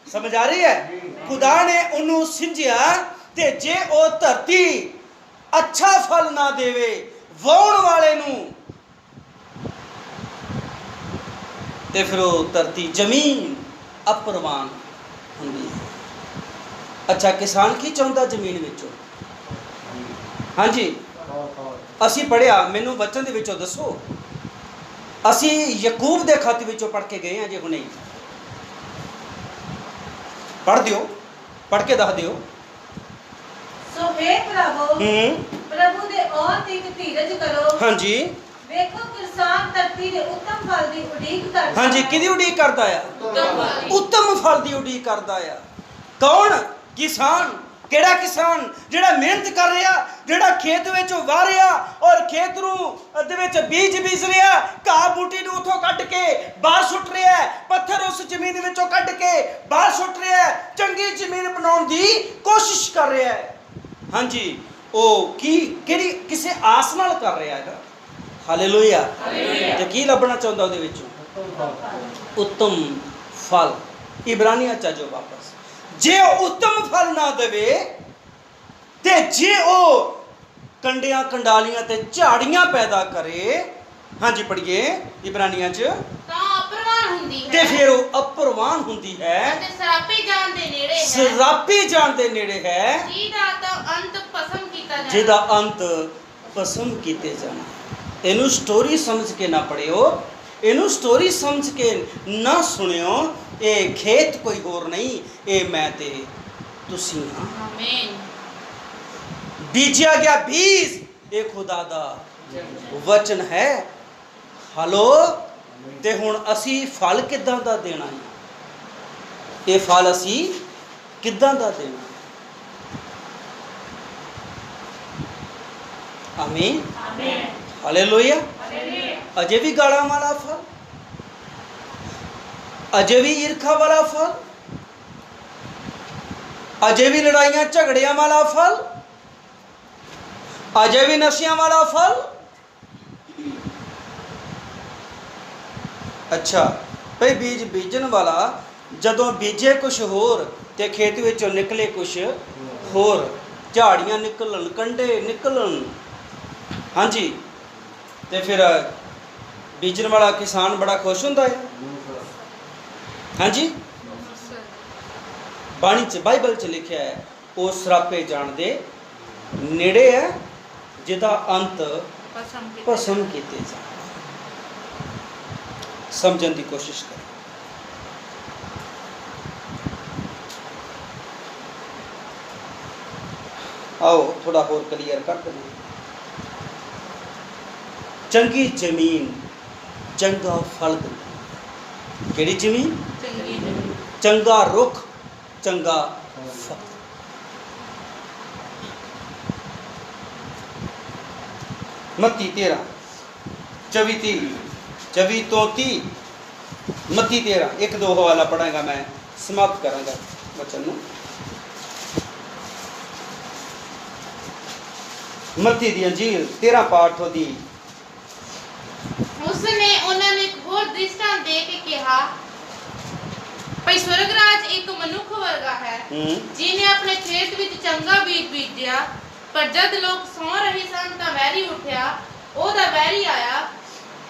ਸਮਝ ਆ ਰਹੀ ਹੈ? ਖੁਦਾ ਨੇ ਉਹਨੂੰ ਸਿੰਜਿਆ, ਤੇ ਜੇ ਉਹ ਧਰਤੀ ਅੱਛਾ ਫਲ ਨਾ ਦੇਵੇ ਵਾਹੁਣ ਵਾਲੇ ਨੂੰ, ਤੇ ਫਿਰ ਉਹ ਧਰਤੀ ਜ਼ਮੀਨ ਅਪਰਵਾਨ ਹੁੰਦੀ ਹੈ। ਅੱਛਾ, ਕਿਸਾਨ ਕੀ ਚਾਹੁੰਦਾ ਜ਼ਮੀਨ ਵਿੱਚੋਂ? ਹਾਂਜੀ, ਅਸੀਂ ਪੜ੍ਹਿਆ, ਮੈਨੂੰ ਵਚਨ ਦੇ ਵਿੱਚੋਂ ਦੱਸੋ। ਅਸੀਂ ਯਕੂਬ ਦੇ ਖੱਤ ਵਿੱਚੋਂ ਪੜ੍ਹ ਕੇ ਗਏ ਹਾਂ ਜੇ ਹੁਣੇ। ਪੜ੍ਹ ਦਿਓ, ਪੜ੍ਹ ਕੇ ਦੱਸ ਦਿਓ। ਸੋ हे ਪ੍ਰਭੂ, ਪ੍ਰਭੂ ਦੇ ਔਰ ਤੀਕ ਧੀਰਜ ਕਰੋ। ਹਾਂਜੀ, ਵੇਖੋ ਕਿਸਾਨ ਧਰਤੀ ਦੇ ਉੱਤਮ ਫਲ ਦੀ ਉਡੀਕ ਕਰਦਾ। ਹਾਂਜੀ, ਕਿਹਦੀ ਉਡੀਕ ਕਰਦਾ ਆ? ਉੱਤਮ ਫਲ ਦੀ ਉਡੀਕ ਕਰਦਾ ਆ। ਕੌਣ? ਕਿਸਾਨ। ਕਿਹੜਾ ਕਿਸਾਨ? ਜਿਹੜਾ ਮਿਹਨਤ ਕਰ ਰਿਹਾ, ਜਿਹੜਾ ਖੇਤ ਵਿੱਚ ਵਾਹ ਰਿਹਾ, ਔਰ ਖੇਤ ਨੂੰ ਦੇ ਵਿੱਚ ਬੀਜ ਬੀਜ ਰਿਹਾ, ਘਾਹ ਬੂਟੀ ਨੂੰ ਉੱਥੋਂ ਕੱਢ ਕੇ ਬਾਹਰ ਸੁੱਟ ਰਿਹਾ, ਪੱਥਰ ਉਸ ਜ਼ਮੀਨ ਵਿੱਚੋਂ ਕੱਢ ਕੇ ਬਾਹਰ ਸੁੱਟ ਰਿਹਾ, ਚੰਗੀ ਜ਼ਮੀਨ ਬਣਾਉਣ ਦੀ ਕੋਸ਼ਿਸ਼ ਕਰ ਰਿਹਾ ਹੈ। ਹਾਂਜੀ, ਉਹ ਕਿਹੜੀ ਕਿਸੇ ਆਸ ਨਾਲ ਕਰ ਰਿਹਾ ਹੈਗਾ। ਹਾਲੇਲੂਇਆ। ਤੇ ਕੀ ਲੱਭਣਾ ਚਾਹੁੰਦਾ ਉਹਦੇ ਵਿੱਚੋਂ? ਉੱਤਮ ਫਲ। ਇਬਰਾਨੀਆਂ ਚ ਜੋ ਵਾਪਸ, ਜੇ ਉਹ ਉੱਤਮ ਫਲ ਨਾ ਦੇਵੇ, ਤੇ ਜੇ ਉਹ ਕੰਡਿਆਂ ਕੰਡਾਲੀਆਂ ਤੇ ਝਾੜੀਆਂ ਪੈਦਾ ਕਰੇ, ਹਾਂਜੀ ਪੜ੍ਹੀਏ ਇਬਰਾਨੀਆਂ ਚ, ਤਾਂ ਅਪਰਵਾਨ ਹੁੰਦੀ ਹੈ, ਤੇ ਫਿਰ ਉਹ ਅਪਰਵਾਨ ਹੁੰਦੀ ਹੈ, ਅਤੇ ਸਰਾਪੀ ਜਾਨ ਦੇ ਨੇੜੇ ਹੈ, ਸਰਾਪੀ ਜਾਨ ਦੇ ਨੇੜੇ ਹੈ, ਜਿਹਦਾ ਤਾਂ ਅੰਤ ਪਸੰਦ ਕੀਤਾ ਜਾਣਾ। ਜਿਹਦਾ ਅੰਤ ਪਸੰਦ ਕੀਤੇ ਜਾਣਾ। ਇਹਨੂੰ ਸਟੋਰੀ ਸਮਝ ਕੇ ਨਾ ਪੜਿਓ, ਇਹਨੂੰ ਸਟੋਰੀ ਸਮਝ ਕੇ ਨਾ ਸੁਣਿਓ। ਇਹ ਖੇਤ ਕੋਈ ਹੋਰ ਨਹੀਂ, ਇਹ ਮੈਂ ਤੇ ਤੁਸੀਂ ਹਾਂ। ਆਮੀਨ। ਬੀਜਿਆ ਗਿਆ ਬੀਜ ਇਹ ਖੁਦਾ ਦਾ ਵਚਨ ਹੈ। ਹਲੋ ਤੇ ਹੁਣ ਅਸੀਂ ਫਲ ਕਿੱਦਾਂ ਦਾ ਦੇਣਾ ਹੈ? ਇਹ ਫਲ ਅਸੀਂ ਕਿੱਦਾਂ ਦਾ ਦੇਣਾ ਹੈ? ਆਮੀਨ, ਆਮੀਨ, ਹਾਲੇਲੂਇਆ। ਹਾਲੇਲੂਇਆ। ਅਜੇ ਵੀ ਗਾਲਾਂ ਵਾਲਾ ਫਲ, ਅਜੇ ਵੀ ਈਰਖਾ ਵਾਲਾ ਫਲ, ਅਜੇ ਵੀ ਲੜਾਈਆਂ ਝਗੜਿਆਂ ਵਾਲਾ ਫਲ, ਅਜੇ ਵੀ ਨਸ਼ਿਆਂ ਵਾਲਾ ਫਲ। ਅੱਛਾ ਭਈ ਬੀਜ ਬੀਜਣ ਵਾਲਾ ਜਦੋਂ ਬੀਜੇ ਕੁਛ ਹੋਰ ਤੇ ਖੇਤ ਵਿੱਚੋਂ ਨਿਕਲੇ ਕੁਛ ਹੋਰ, ਝਾੜੀਆਂ ਨਿਕਲਣ, ਕੰਡੇ ਨਿਕਲਣ, ਹਾਂਜੀ, ਤੇ ਫਿਰ ਬੀਜਣ ਵਾਲਾ ਕਿਸਾਨ ਬੜਾ ਖੁਸ਼ ਹੁੰਦਾ ਹੈ। ਹਾਂਜੀ, ਬਾਣੀ 'ਚ ਬਾਈਬਲ 'ਚ ਲਿਖਿਆ ਹੈ, ਉਹ ਸਰਾਪੇ ਜਾਣ ਦੇ ਨੇੜੇ ਹੈ ਜਿਹਦਾ ਅੰਤ ਭਸਮ ਕੀਤੇ ਜਾ। ਸਮਝਣ ਦੀ ਕੋਸ਼ਿਸ਼ ਕਰੋ। ਆਓ ਥੋੜਾ ਹੋਰ ਕਲੀਅਰ ਕਰ ਦਿੰਦੇ। ਚੰਗੀ ਜ਼ਮੀਨ ਚੰਗਾ ਫਲ ਦਿੰਦੀ। ਕਿਹੜੀ ਜ਼ਮੀਨ? ਚੰਗੀ ਜ਼ਮੀਨ। ਚੰਗਾ ਰੁੱਖ ਚੰਗਾ ਫਲ। ਮੱਤੀ 13:24-30, 24 ਤੋਂ 30, ਮੱਤੀ 13, 1-2 ਹਵਾਲਾ ਪੜਾਂਗਾ, ਮੈਂ ਸਮਾਪਤ ਕਰਾਂਗਾ ਵਚਨ ਨੂੰ। ਮੱਤੀ ਦੀ ਅੰਜੀਲ 13 ਪਾਠ ਉਹਦੀ। ਉਸਨੇ ਉਹਨਾਂ ਨੂੰ ਇੱਕ ਹੋਰ ਦ੍ਰਿਸ਼ਟਾਂਤ ਦੇ ਕੇ ਕਿਹਾ, ਭਈ ਸਵਰਗ ਰਾਜ ਇੱਕ ਮਨੁੱਖ ਵਰਗਾ ਹੈ ਜਿਹਨੇ ਆਪਣੇ ਖੇਤ ਵਿੱਚ ਚੰਗਾ ਬੀਜ ਬੀਜਿਆ, ਪਰ ਜਦ ਲੋਕ ਸੌਂ ਰਹੇ ਸਨ ਤਾਂ ਵੈਰੀ ਉੱਠਿਆ, ਉਹਦਾ ਵੈਰੀ ਆਇਆ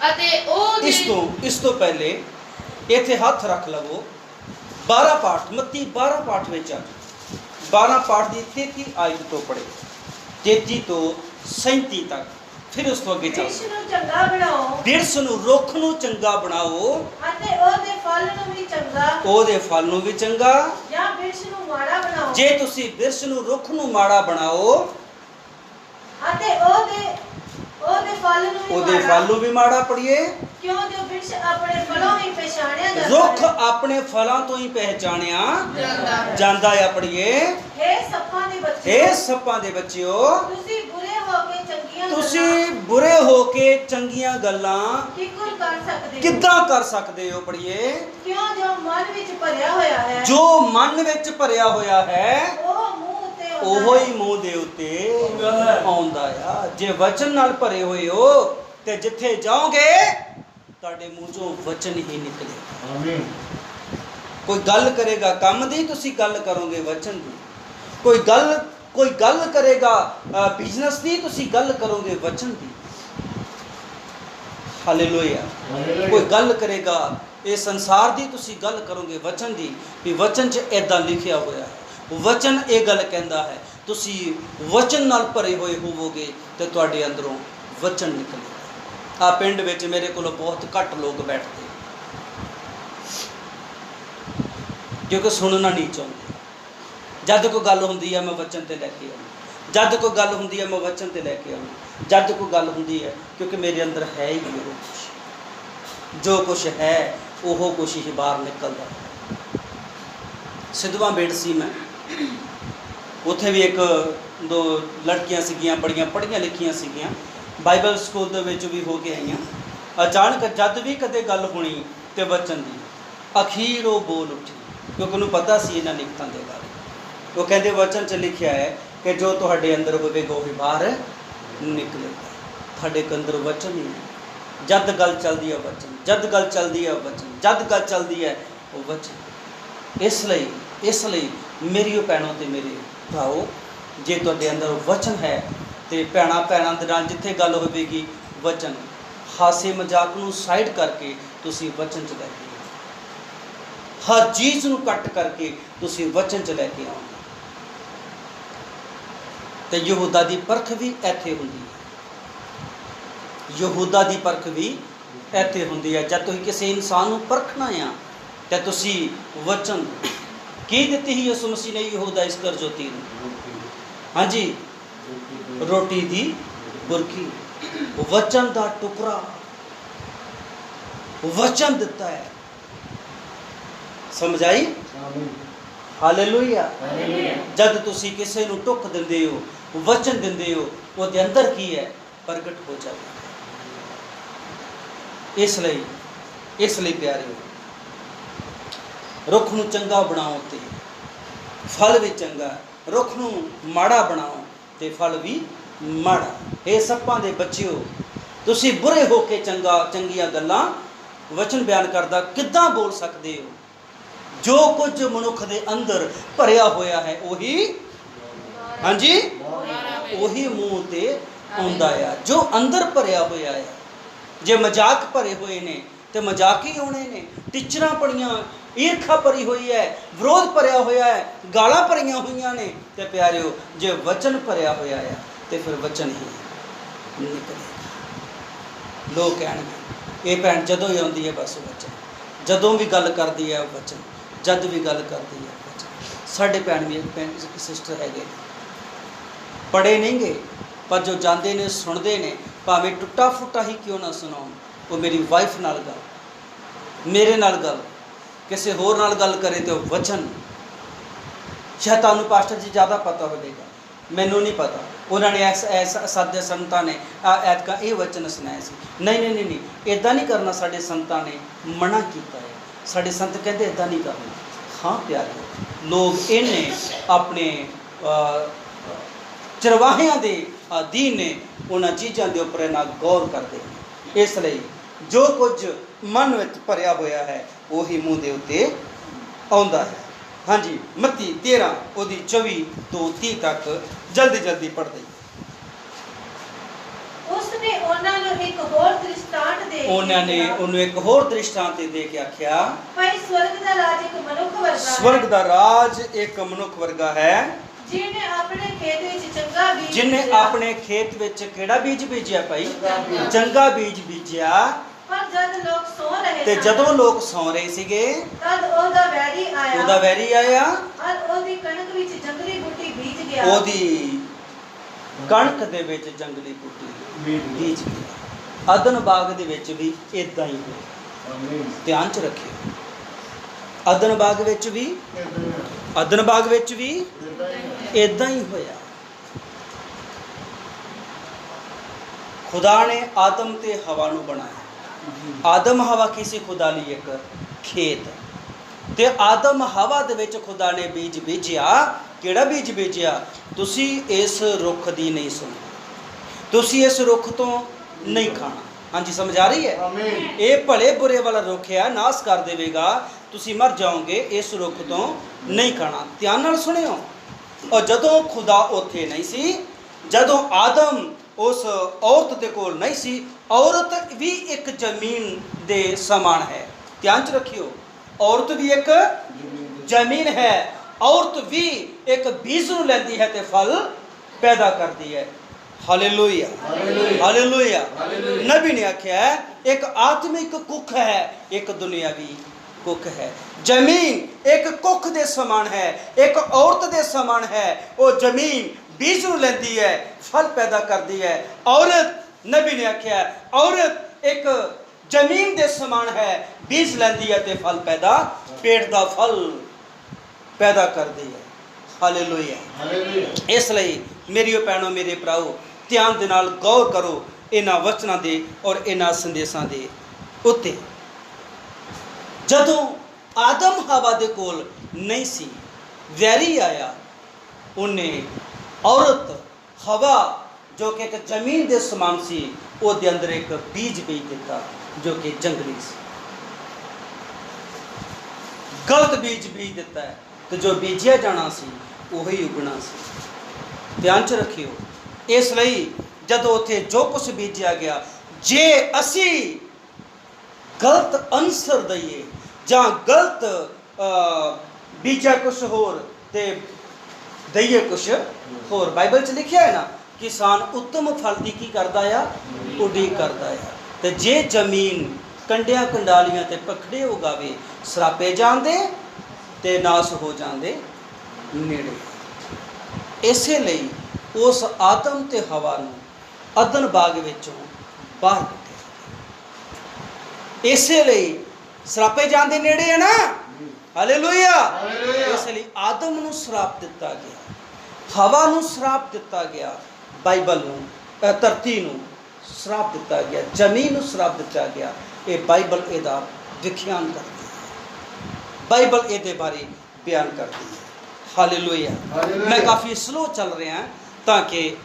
ਅਤੇ ਉਹ ਇਸ ਤੋਂ ਪਹਿਲੇ ਇੱਥੇ ਹੱਥ ਰੱਖ ਲਵੋ। 12 ਪਾਠ, ਮੱਤੀ 12 ਪਾਠ ਵਿੱਚ ਆ 12 ਪਾਠ ਦੀ 33 ਆਇਤ ਤੋਂ ਪੜ੍ਹੇ, 33 ਤੋਂ 37 ਤੱਕ। ਫਿਰ ਉਸ ਤੋਂ ਅੱਗੇ ਚੱਲ। ਬਿਰਛ ਨੂੰ ਚੰਗਾ ਬਣਾਓ, ਬਿਰਛ ਨੂੰ, ਰੁੱਖ ਨੂੰ ਚੰਗਾ ਬਣਾਓ, ਅਤੇ ਉਹਦੇ ਫਲ ਨੂੰ ਵੀ ਚੰਗਾ, ਉਹਦੇ ਫਲ ਨੂੰ ਵੀ ਚੰਗਾ। ਜਾਂ ਬਿਰਛ ਨੂੰ ਮਾੜਾ ਬਣਾਓ, ਜੇ ਤੁਸੀਂ ਬਿਰਛ ਨੂੰ, ਰੁੱਖ ਨੂੰ ਮਾੜਾ ਬਣਾਓ ਅਤੇ ਉਹਦੇ ਫਲ ਨੂੰ ਵੀ ਉਹਦੇ ਮਾੜਾ, ਫਲ ਨੂੰ ਵੀ ਮਾੜਾ ਪੜੀਏ। ਕਿਉਂ ਜੋ ਬਿਰਛ ਆਪਣੇ ਫਲੋਂ ਹੀ ਪਛਾਣਿਆ ਜਾਂਦਾ ਰੁੱਖ ਹੈ। ਆਪਣੇ ਫਲਾਂ ਤੋਂ ਹੀ ਪਹਿਚਾਣਿਆ ਜਾਂਦਾ ਜਾਂਦਾ ਹੈ। ਪੜੀਏ, ਹੇ ਸੱਪਾਂ ਦੇ ਬੱਚਿਓ, ਹੇ ਸੱਪਾਂ ਦੇ ਬੱਚਿਓ, ਤੁਸੀਂ ਬੁਰੇ ਹੋ ਕੇ ਚੰਗੀਆਂ ਤੁਸੀਂ ਬੁਰੇ ਹੋ ਕੇ ਚੰਗੀਆਂ ਗੱਲਾਂ ਕਿੱਕਰ ਕਰ ਸਕਦੇ ਹੋ? ਕਿੱਦਾਂ ਕਰ ਸਕਦੇ ਹੋ? ਪੜੀਏ, ਕਿਉਂ ਜੋ ਮਨ ਵਿੱਚ ਭਰਿਆ ਹੋਇਆ ਹੈ, ਜੋ ਮਨ ਵਿੱਚ ਭਰਿਆ ਹੋਇਆ ਹੈ ਉਹ ਮੂੰਹ ਉੱਤੇ ਆਉਂਦਾ ਉਹੋ ਹੈ। ਹੀ ਮੂੰਹ ਦੇ ਉੱਤੇ ਆਉਂਦਾ ਆ। ਜੇ ਵਚਨ ਨਾਲ ਭਰੇ ਹੋਏ ਹੋ ਤੇ ਜਿੱਥੇ ਜਾਓਗੇ ਤੁਹਾਡੇ ਮੂੰਹ ਚੋਂ ਵਚਨ ਹੀ ਨਿਕਲੇਗਾ। ਆਮੀਨ। ਕੋਈ ਗੱਲ ਕਰੇਗਾ ਕੰਮ ਦੀ, ਤੁਸੀਂ ਗੱਲ ਕਰੋਗੇ ਵਚਨ ਦੀ। ਕੋਈ ਗੱਲ ਕਰੇਗਾ ਬਿਜ਼ਨਸ ਦੀ, ਤੁਸੀਂ ਗੱਲ ਕਰੋਗੇ ਵਚਨ ਦੀ। ਹਾਲੇਲੂਇਆ। ਕੋਈ ਗੱਲ ਕਰੇਗਾ ਇਹ ਸੰਸਾਰ ਦੀ, ਤੁਸੀਂ ਗੱਲ ਕਰੋਗੇ ਵਚਨ ਦੀ, ਵੀ ਵਚਨ 'ਚ ਇਦਾਂ ਲਿਖਿਆ ਹੋਇਆ ਹੈ। ਵਚਨ ਇਹ ਗੱਲ ਕਹਿੰਦਾ ਹੈ। ਤੁਸੀਂ ਵਚਨ ਨਾਲ ਭਰੇ ਹੋਏ ਹੋਵੋਗੇ ਤੇ ਤੁਹਾਡੇ ਅੰਦਰੋਂ ਵਚਨ ਨਿਕਲੇਗਾ। ਆ ਪਿੰਡ ਵਿੱਚ ਮੇਰੇ ਕੋਲ ਬਹੁਤ ਘੱਟ ਲੋਕ ਬੈਠਦੇ ਕਿਉਂਕਿ ਸੁਣਨਾ ਨਹੀਂ ਚਾਹੁੰਦੇ। ਜਦ ਕੋਈ ਗੱਲ ਹੁੰਦੀ ਹੈ ਮੈਂ ਵਚਨ ਤੇ ਲੈ ਕੇ ਆਉਂਦਾ, ਜਦ ਕੋਈ ਗੱਲ ਹੁੰਦੀ ਹੈ ਮੈਂ ਵਚਨ ਤੇ ਲੈ ਕੇ ਆਉਂਦਾ, ਜਦ ਕੋਈ ਗੱਲ ਹੁੰਦੀ ਹੈ, ਕਿਉਂਕਿ ਮੇਰੇ ਅੰਦਰ ਹੈ ਹੀ ਉਹ ਕੁਛ, ਜੋ ਕੁਛ ਹੈ ਉਹ ਕੁਛ ਹੀ ਬਾਹਰ ਨਿਕਲਦਾ। ਸਿੱਧਵਾਂ ਬੇਟ ਸੀ ਮੈਂ, ਉੱਥੇ ਵੀ 1-2 ਲੜਕੀਆਂ ਸੀਗੀਆਂ, ਬੜੀਆਂ ਪੜ੍ਹੀਆਂ ਲਿਖੀਆਂ ਸੀਗੀਆਂ, ਬਾਈਬਲ ਸਕੂਲ ਦੇ ਵਿੱਚ ਵੀ ਹੋ ਕੇ ਆਈਆਂ। ਅਚਾਨਕ ਜਦ ਵੀ ਕਦੇ ਗੱਲ ਹੋਣੀ ਤੇ ਵਚਨ ਦੀ, ਅਖੀਰ ਉਹ ਬੋਲ ਉੱਠੀ, ਕਿਉਂਕਿ ਉਹਨੂੰ ਪਤਾ ਸੀ ਇਹਨਾਂ ਲਿਖਤਾਂ ਦੇ ਬਾਰੇ। ਉਹ ਕਹਿੰਦੇ ਵਚਨ 'ਚ ਲਿਖਿਆ ਹੈ ਕਿ ਜੋ ਤੁਹਾਡੇ ਅੰਦਰ ਹੋਵੇਗਾ ਉਹ ਵੀ ਬਾਹਰ ਨਿਕਲੇਗਾ। ਤੁਹਾਡੇ ਅੰਦਰ ਵਚਨ ਹੀ ਨਹੀਂ। ਜਦ ਗੱਲ ਚੱਲਦੀ ਹੈ ਵਚਨ, ਜਦ ਗੱਲ ਚੱਲਦੀ ਹੈ ਵਚਨ, ਜਦ ਗੱਲ ਚੱਲਦੀ ਹੈ ਉਹ ਵਚਨ। ਇਸ ਲਈ ਮੇਰੀ ਭੈਣੋ ਤੇ ਮੇਰੇ ਭਰਾਓ, ਜੇ ਤੁਹਾਡੇ ਅੰਦਰ ਵਚਨ ਹੈ ਤੇ ਭੈਣਾਂ ਦੇ ਨਾਲ ਜਿੱਥੇ ਗੱਲ ਹੋਵੇਗੀ ਵਚਨ, ਹਾਸੇ ਮਜ਼ਾਕ ਨੂੰ ਸਾਈਡ ਕਰਕੇ ਤੁਸੀਂ ਵਚਨ 'ਚ ਲੈ ਕੇ ਆਓ। ਹਰ ਚੀਜ਼ ਨੂੰ ਕੱਟ ਕਰਕੇ ਤੁਸੀਂ ਵਚਨ 'ਚ ਲੈ ਕੇ ਆਓਗੇ। ਤੇ ਯਹੂਦਾ ਦੀ ਪਰਖ ਵੀ ਇੱਥੇ ਹੁੰਦੀ ਹੈ। ਯਹੂਦਾ ਦੀ ਪਰਖ ਵੀ ਇੱਥੇ ਹੁੰਦੀ ਹੈ। ਜਦ ਤੁਸੀਂ ਕਿਸੇ ਇਨਸਾਨ ਨੂੰ ਪਰਖਣਾ ਆ ਤੇ ਤੁਸੀਂ ਵਚਨ ਕੀ ਦਿੱਤੀ ਸੀ ਯਿਸੂ ਮਸੀਹ ਨੇ ਯਹੂਦਾ ਇਸਕਰਜੋਤੀ ਨੂੰ? ਹਾਂਜੀ, ਰੋਟੀ ਦੀ ਬੁਰਕੀ, ਵਚਨ ਦਾ ਟੁਕੜਾ। वचन दिता है। समझ आई? हालेलुया। जब तुसी किसी नूं टुक दिंदे हो, वचन दिंदे हो, ਉਹਦੇ अंदर की है प्रगट हो जाता। इसलिए प्यारे रुख नूं चंगा बनाओ ते फल भी चंगा, रुख नूं माड़ा बनाओ ते फल भी माड़ा। ਇਹ ਸੱਪਾਂ ਦੇ ਬੱਚਿਓ, ਤੁਸੀਂ बुरे हो के ਚੰਗੀਆਂ ਗੱਲਾਂ वचन बयान करदा किद्दां बोल सकते हो? जो कुछ मनुख दे अंदर भरिया होया है वही, हाँ जी, वही मुंह ते आउंदा है। जो अंदर भरिया होया है, जे मजाक भरे हुए ने तो मजाक ही आने ने, टिचरां पड़ियां, ईर्खा भरी हुई है, विरोध भरिया होया है, गालां भरियां हुई ने, तो प्यारिओ जे वचन भरिया होया है तो फिर वचन ही निकलेगा। लोग कहणगे ये भैन जदों ही आउंदी है बस वचन, जदों भी गल करदी है वचन, जद भी गल करती है वचन। साडे भैन भी सिस्टर है पढ़े नहीं गए, पर जो जाते ने सुनते ने, भावें टुटा फुटा ही क्यों ना सुनाओ, वो मेरी वाइफ नाल गल, मेरे नाल गल, किसी होर नाल गल करे तो वचन। शायद तुहानूं पास्टर जी ज़्यादा पता होगा, मैनू नहीं पता। उन्होंने साडे संतां ने ऐतका ये वचन सुनाया सी, नहीं इदां नहीं करना, साडे संतां ने मना किया है, साडे संत कहते इदां नहीं करना। हाँ प्यारे लोग इन्हें अपने चरवाहियां दे अधीन ने, उन्हां चीज़ां दे उपर इन्ना गौर करते हैं। इसलिए जो कुछ मन में भरिया होया है वही मूँह दे उत्ते आउंदा है। हाँ जी, मत्ती 13 ओदी 24-30 तक जल्दी पढ़ते। उसने उन्होंने एक होर दृष्टांत दे के उन्होंने उन्हें एक होर दृष्टांत दे के आख्या, भाई स्वर्ग दा राज एक मनुख वर्गा है, स्वर्ग दा राज एक मनुख वर्गा है, जिन्हें अपने खेत विच चंगा बीज जिन्हें बीजा। अपने खेत विच केड़ा बीज बीजिया भाई? चंगा बीज बीजिया। पर जद लोग सो रहे ते सन, जदों लोग सौ रहे सीगे, तद ओदा वैरी आया, ओदा वैरी आया, और ओदी कणक विच जंगली बूटी बीज गया, ओदी कणक दे विच जंगली बूटी बीज गया। अदन बाग दे विच भी इदां ही होया। ध्यान च रखियो, अदन बाग विच भी इदां ही होया। खुदा ने आदम ते हवा नूं बनाया। आदम हवा किसी खुदा ली एक खेत, ते आदम हवा दे विच खुदा ने बीज बीजिया। किहड़ा बीज बीजिया? तुसी इस रुख दी नहीं सुननी, तुसी इस रुख तो नहीं खाना। हाँ जी, समझ आ रही है? ये भले बुरे वाला रुख है, नाश कर देवेगा, तुसी मर जाओगे। इस रुख तो नहीं खाना। ध्यान नाल सुनियो। और जदों खुदा उत्थे नहीं सी, जदों आदम उस औरत दे कोल नहीं सी, औरत भी एक जमीन दे समान है। ध्यान च रखियो, औरत भी एक जमीन है, औरत भी एक बीज नूं लैंदी है ते फल पैदा करती है। Hallelujah, hallelujah. नबी ने आख्या है एक आत्मिक कुख है, एक दुनियावी कुख है। जमीन एक कुख दे समान है, एक औरत दे समान है। वो जमीन बीज नूं लैंदी है, फल पैदा करती है। औरत, नबी ने आख्या औरत एक जमीन दे समान है, बीज लैंदी है ते फल पैदा, पेट दा फल पैदा करती है। हालेलुया। इसलिए मेरियो भैनों, मेरे भराओ, ध्यान दे नाल गौर करो इन्हां वचनां दे और इन्हां संदेशां दे उत्ते। जदों आदम हवा दे कोल नहीं सी, वैरी आया, उन्हें औरत हवा जो कि एक जमीन दे समान सी, ਉਹਦੇ अंदर एक बीज बीज दिता जो कि जंगली सी। गलत बीज बीज दिता है तो जो बीजिया जाना सी वही उगना सी। ध्यान च रखियो। इसलिए जदों उत्थे जो कुछ बीजिया गया, जे असी गलत अंसर दईए जां गलत बीजा कुछ होर ते दईए कुछ होर, बाइबल च लिखिया है ना, किसान उत्तम फल की करता है, उडीक करता है। तो जे जमीन कंडियां कंडालियां ते पखड़े उगावे, सरापे जांदे ते नाश हो जांदे नेड़े। इसे लई उस आदम ते हवा नूं अदन बाग विचों बाहर कढिया। ਇਸੇ ਲਈ ਸਰਾਪੇ ਜਾਣ ਦੇ ਨੇੜੇ ਹੈ ਨਾ। ਹਾਲੇਲੂਇਆ। ਇਸ ਲਈ ਆਦਮ ਨੂੰ ਸਰਾਪ ਦਿੱਤਾ ਗਿਆ, ਹਵਾ ਨੂੰ ਸਰਾਪ ਦਿੱਤਾ ਗਿਆ, ਬਾਈਬਲ ਨੂੰ ਧਰਤੀ ਨੂੰ ਸਰਾਪ ਦਿੱਤਾ ਗਿਆ, ਜ਼ਮੀਨ ਨੂੰ ਸਰਾਪ ਦਿੱਤਾ ਗਿਆ। ਇਹ ਬਾਈਬਲ ਇਹਦਾ ਵਿਖਿਆਨ ਕਰਦੀ ਹੈ, ਬਾਈਬਲ ਇਹਦੇ ਬਾਰੇ ਬਿਆਨ ਕਰਦੀ ਹੈ। ਹਾਲੇਲੂਇਆ। ਮੈਂ ਕਾਫੀ ਸਲੋ ਚੱਲ ਰਿਹਾ ਤਾਂ ਕਿ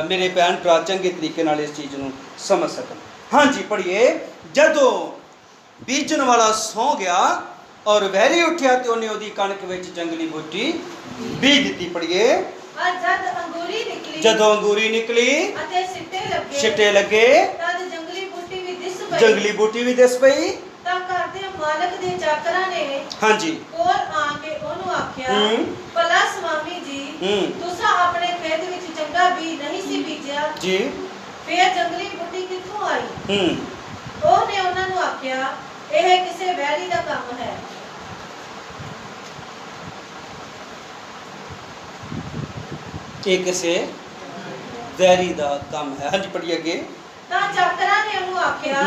ਮੇਰੇ ਭੈਣ ਭਰਾ ਚੰਗੇ ਤਰੀਕੇ ਨਾਲ ਇਸ ਚੀਜ਼ ਨੂੰ ਸਮਝ ਸਕਣ। ਹਾਂਜੀ ਪੜ੍ਹੀਏ। ਜਦੋਂ ਬੀਜਣ ਵਾਲਾ ਸੌਂ ਗਿਆ ਔਰ ਵੈਰੀ ਉੱਠਿਆ ਤੇ ਉਹਨੇ ਉਹਦੀ ਕਣਕ ਵਿੱਚ ਜੰਗਲੀ ਬੂਟੀ ਬੀਜ ਦਿੱਤੀ। ਪੜ੍ਹੀਏ। ਜਦੋਂ ਅੰਗੂਰੀ ਨਿਕਲੀ ਅਤੇ ਛਿੱਟੇ ਲੱਗੇ, ਤਦ ਜੰਗਲੀ ਬੂਟੀ ਵੀ ਦਿਸ ਪਈ। ਜੰਗਲੀ ਬੂਟੀ ਵੀ ਦਿਸ ਪਈ। ਤਾਂ ਘਰ ਦੇ ਮਾਲਕ ਦੇ ਚਾਕਰਾਂ ਨੇ ਹਾਂਜੀ ਕੋਲ ਆ ਕੇ ਉਹਨੂੰ ਆਖਿਆ, ਭਲਾ ਸੁਆਮੀ ਜੀ, ਤੁਸੀਂ ਆਪਣੇ ਖੇਤ ਵਿੱਚ ਚੰਗਾ ਬੀਜ ਨਹੀਂ ਸੀ ਬੀਜਿਆ ਜੀ, ਫਿਰ ਜੰਗਲੀ ਬੂਟੀ ਕਿੱਥੋਂ ਆਈ? ਉਹਨੇ ਉਹਨਾਂ ਨੂੰ ਆਖਿਆ, ਇਹ ਕਿਸੇ ਵੈਰੀ ਦਾ ਕੰਮ ਹੈ। ਇਹ ਕਿਸੇ ਵੈਰੀ ਦਾ ਕੰਮ ਹੈ। ਹਾਂਜੀ ਪੜ੍ਹੀਏ ਅੱਗੇ। ਤਾਂ ਚਾਕਰਾਂ ਨੇ ਉਹਨੂੰ ਆਖਿਆ,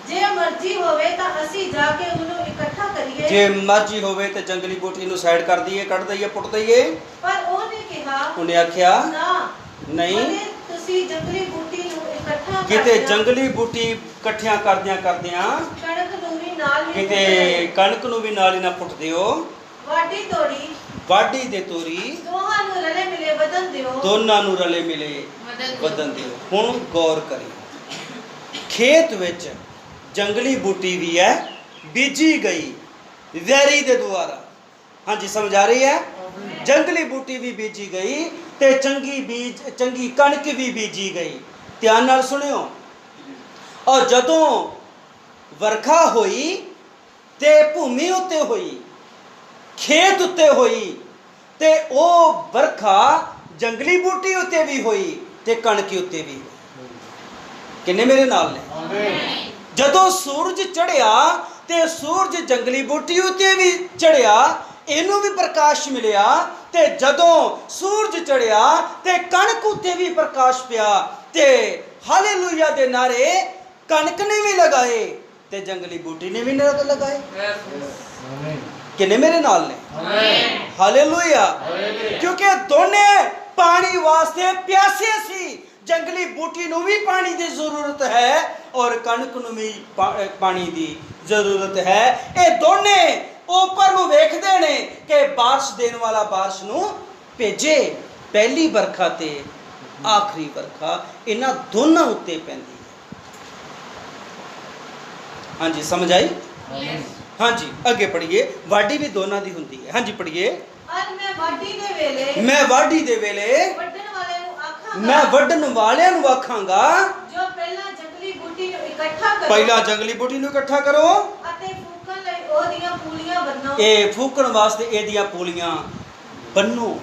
ਜੇ ਮਰਜ਼ੀ ਹੋਵੇ ਤਾਂ ਅਸੀਂ ਜਾ ਕੇ ਉਹਨੂੰ ਇਕੱਠਾ ਕਰੀਏ। ਜੇ ਮਰਜ਼ੀ ਹੋਵੇ ਤੇ ਜੰਗਲੀ ਬੂਟੀ ਨੂੰ ਸਾਈਡ ਕਰ ਦਈਏ, ਕੱਢ ਦਈਏ, ਪੁੱਟ ਦਈਏ। ਪਰ ਉਹਨੇ ਕਿਹਾ, ਉਹਨੇ ਆਖਿਆ ਨਾ, ਨਹੀਂ, ਤੁਸੀਂ ਜੰਗਲੀ ਬੂਟੀ ਨੂੰ ਇਕੱਠਾ ਕਿਤੇ ਜੰਗਲੀ ਬੂਟੀ ਇਕੱਠਿਆਂ ਕਰਦਿਆਂ ਕਣਕ ਨੂੰ ਵੀ ਨਾਲ ਹੀ ਕਿਤੇ ਕਣਕ ਨੂੰ ਵੀ ਨਾਲ ਹੀ ਨਾ ਪੁੱਟ ਦਿਓ। ਵਾਢੀ ਦੇ ਤੋਰੀ ਦੋਹਾਂ ਨੂੰ ਰਲੇ ਮਿਲੇ ਵਧਣ ਦਿਓ। ਦੋਨਾਂ ਨੂੰ ਰਲੇ ਮਿਲੇ ਵਧਣ ਦਿਓ। ਹੁਣ ਗੌਰ ਕਰਿਓ, ਖੇਤ ਵਿੱਚ ਜੰਗਲੀ ਬੂਟੀ ਵੀ ਹੈ, ਬੀਜੀ ਗਈ ਵੈਰੀ ਦੇ ਦੁਆਰਾ। ਹਾਂਜੀ ਸਮਝ ਆ ਰਹੀ ਹੈ? ਜੰਗਲੀ ਬੂਟੀ ਵੀ ਬੀਜੀ ਗਈ ਤੇ ਚੰਗੀ ਕਣਕ ਵੀ ਬੀਜੀ ਗਈ। ਧਿਆਨ ਨਾਲ ਸੁਣਿਓ। ਔਰ ਜਦੋਂ ਵਰਖਾ ਹੋਈ ਤੇ ਭੂਮੀ ਉੱਤੇ ਹੋਈ, ਖੇਤ ਉੱਤੇ ਹੋਈ, ਤੇ ਉਹ ਵਰਖਾ ਜੰਗਲੀ ਬੂਟੀ ਉੱਤੇ ਵੀ ਹੋਈ ਤੇ ਕਣਕ ਉੱਤੇ ਵੀ ਹੋਈ। ਕਿੰਨੇ ਮੇਰੇ ਨਾਲ ਨੇ? ਜਦੋਂ ਸੂਰਜ ਚੜ੍ਹਿਆ ਤੇ ਸੂਰਜ ਜੰਗਲੀ ਬੂਟੀ ਉੱਤੇ ਵੀ ਚੜ੍ਹਿਆ, ਇਹਨੂੰ ਵੀ ਪ੍ਰਕਾਸ਼ ਮਿਲਿਆ। ਤੇ ਜਦੋਂ ਸੂਰਜ ਚੜ੍ਹਿਆ ਤੇ ਕਣਕ ਉੱਤੇ ਵੀ ਪ੍ਰਕਾਸ਼ ਪਿਆ ਤੇ ਹਾਲੇਲੂਇਆ ਦੇ ਨਾਰੇ ਕਣਕ ਨੇ ਵੀ ਲਗਾਏ ਤੇ ਜੰਗਲੀ ਬੂਟੀ ਨੇ ਵੀ ਲਗਾਏ। ਕਿੰਨੇ ਮੇਰੇ ਨਾਲ ਨੇ? ਹਾਲੇਲੂਇਆ। ਕਿਉਂਕਿ ਦੋਨੇ ਪਾਣੀ ਵਾਸਤੇ ਪਿਆਸੇ ਸੀ। ਜੰਗਲੀ ਬੂਟੀ ਨੂੰ ਵੀ ਪਾਣੀ ਦੀ ਜ਼ਰੂਰਤ ਹੈ ਔਰ ਕਣਕ ਨੂੰ ਵੀ ਪਾਣੀ ਦੀ ਜ਼ਰੂਰਤ ਹੈ। ਇਹ ਦੋਨੇ ਉੱਪਰ ਨੂੰ ਵੇਖਦੇ ਨੇ ਕਿ ਬਾਰਿਸ਼ ਦੇਣ ਵਾਲਾ ਬਾਰਿਸ਼ ਨੂੰ ਭੇਜੇ। ਪਹਿਲੀ ਵਰਖਾ ਤੇ ਆਖਰੀ ਵਰਖਾ ਇਹਨਾਂ ਦੋਨਾਂ ਉੱਤੇ ਪੈਂਦੀ ਹੈ। ਹਾਂਜੀ ਸਮਝ ਆਈ? ਹਾਂਜੀ ਅੱਗੇ ਪੜ੍ਹੀਏ। ਵਾਢੀ ਵੀ ਦੋਨਾਂ ਦੀ ਹੁੰਦੀ ਹੈ। ਹਾਂਜੀ ਪੜ੍ਹੀਏ। ਮੈਂ ਵਾਢੀ ਦੇ ਵੇਲੇ ਮੈਂ ਵੱਢਣ ਵਾਲਿਆਂ ਨੂੰ ਆਖਾਂਗਾ, ਜੋ ਪਹਿਲਾਂ ਜੰਗਲੀ ਬੂਟੀ ਨੂੰ ਇਕੱਠਾ ਕਰੋ। ਪਹਿਲਾਂ ਜੰਗਲੀ ਬੂਟੀ ਨੂੰ ਇਕੱਠਾ ਕਰੋ ਅਤੇ ਫੂਕਣ ਲਈ ਉਹਦੀਆਂ ਪੂਲੀਆਂ ਬੰਨੋ। ਇਹ ਫੂਕਣ ਵਾਸਤੇ ਇਹਦੀਆਂ ਪੂਲੀਆਂ ਬੰਨੋ।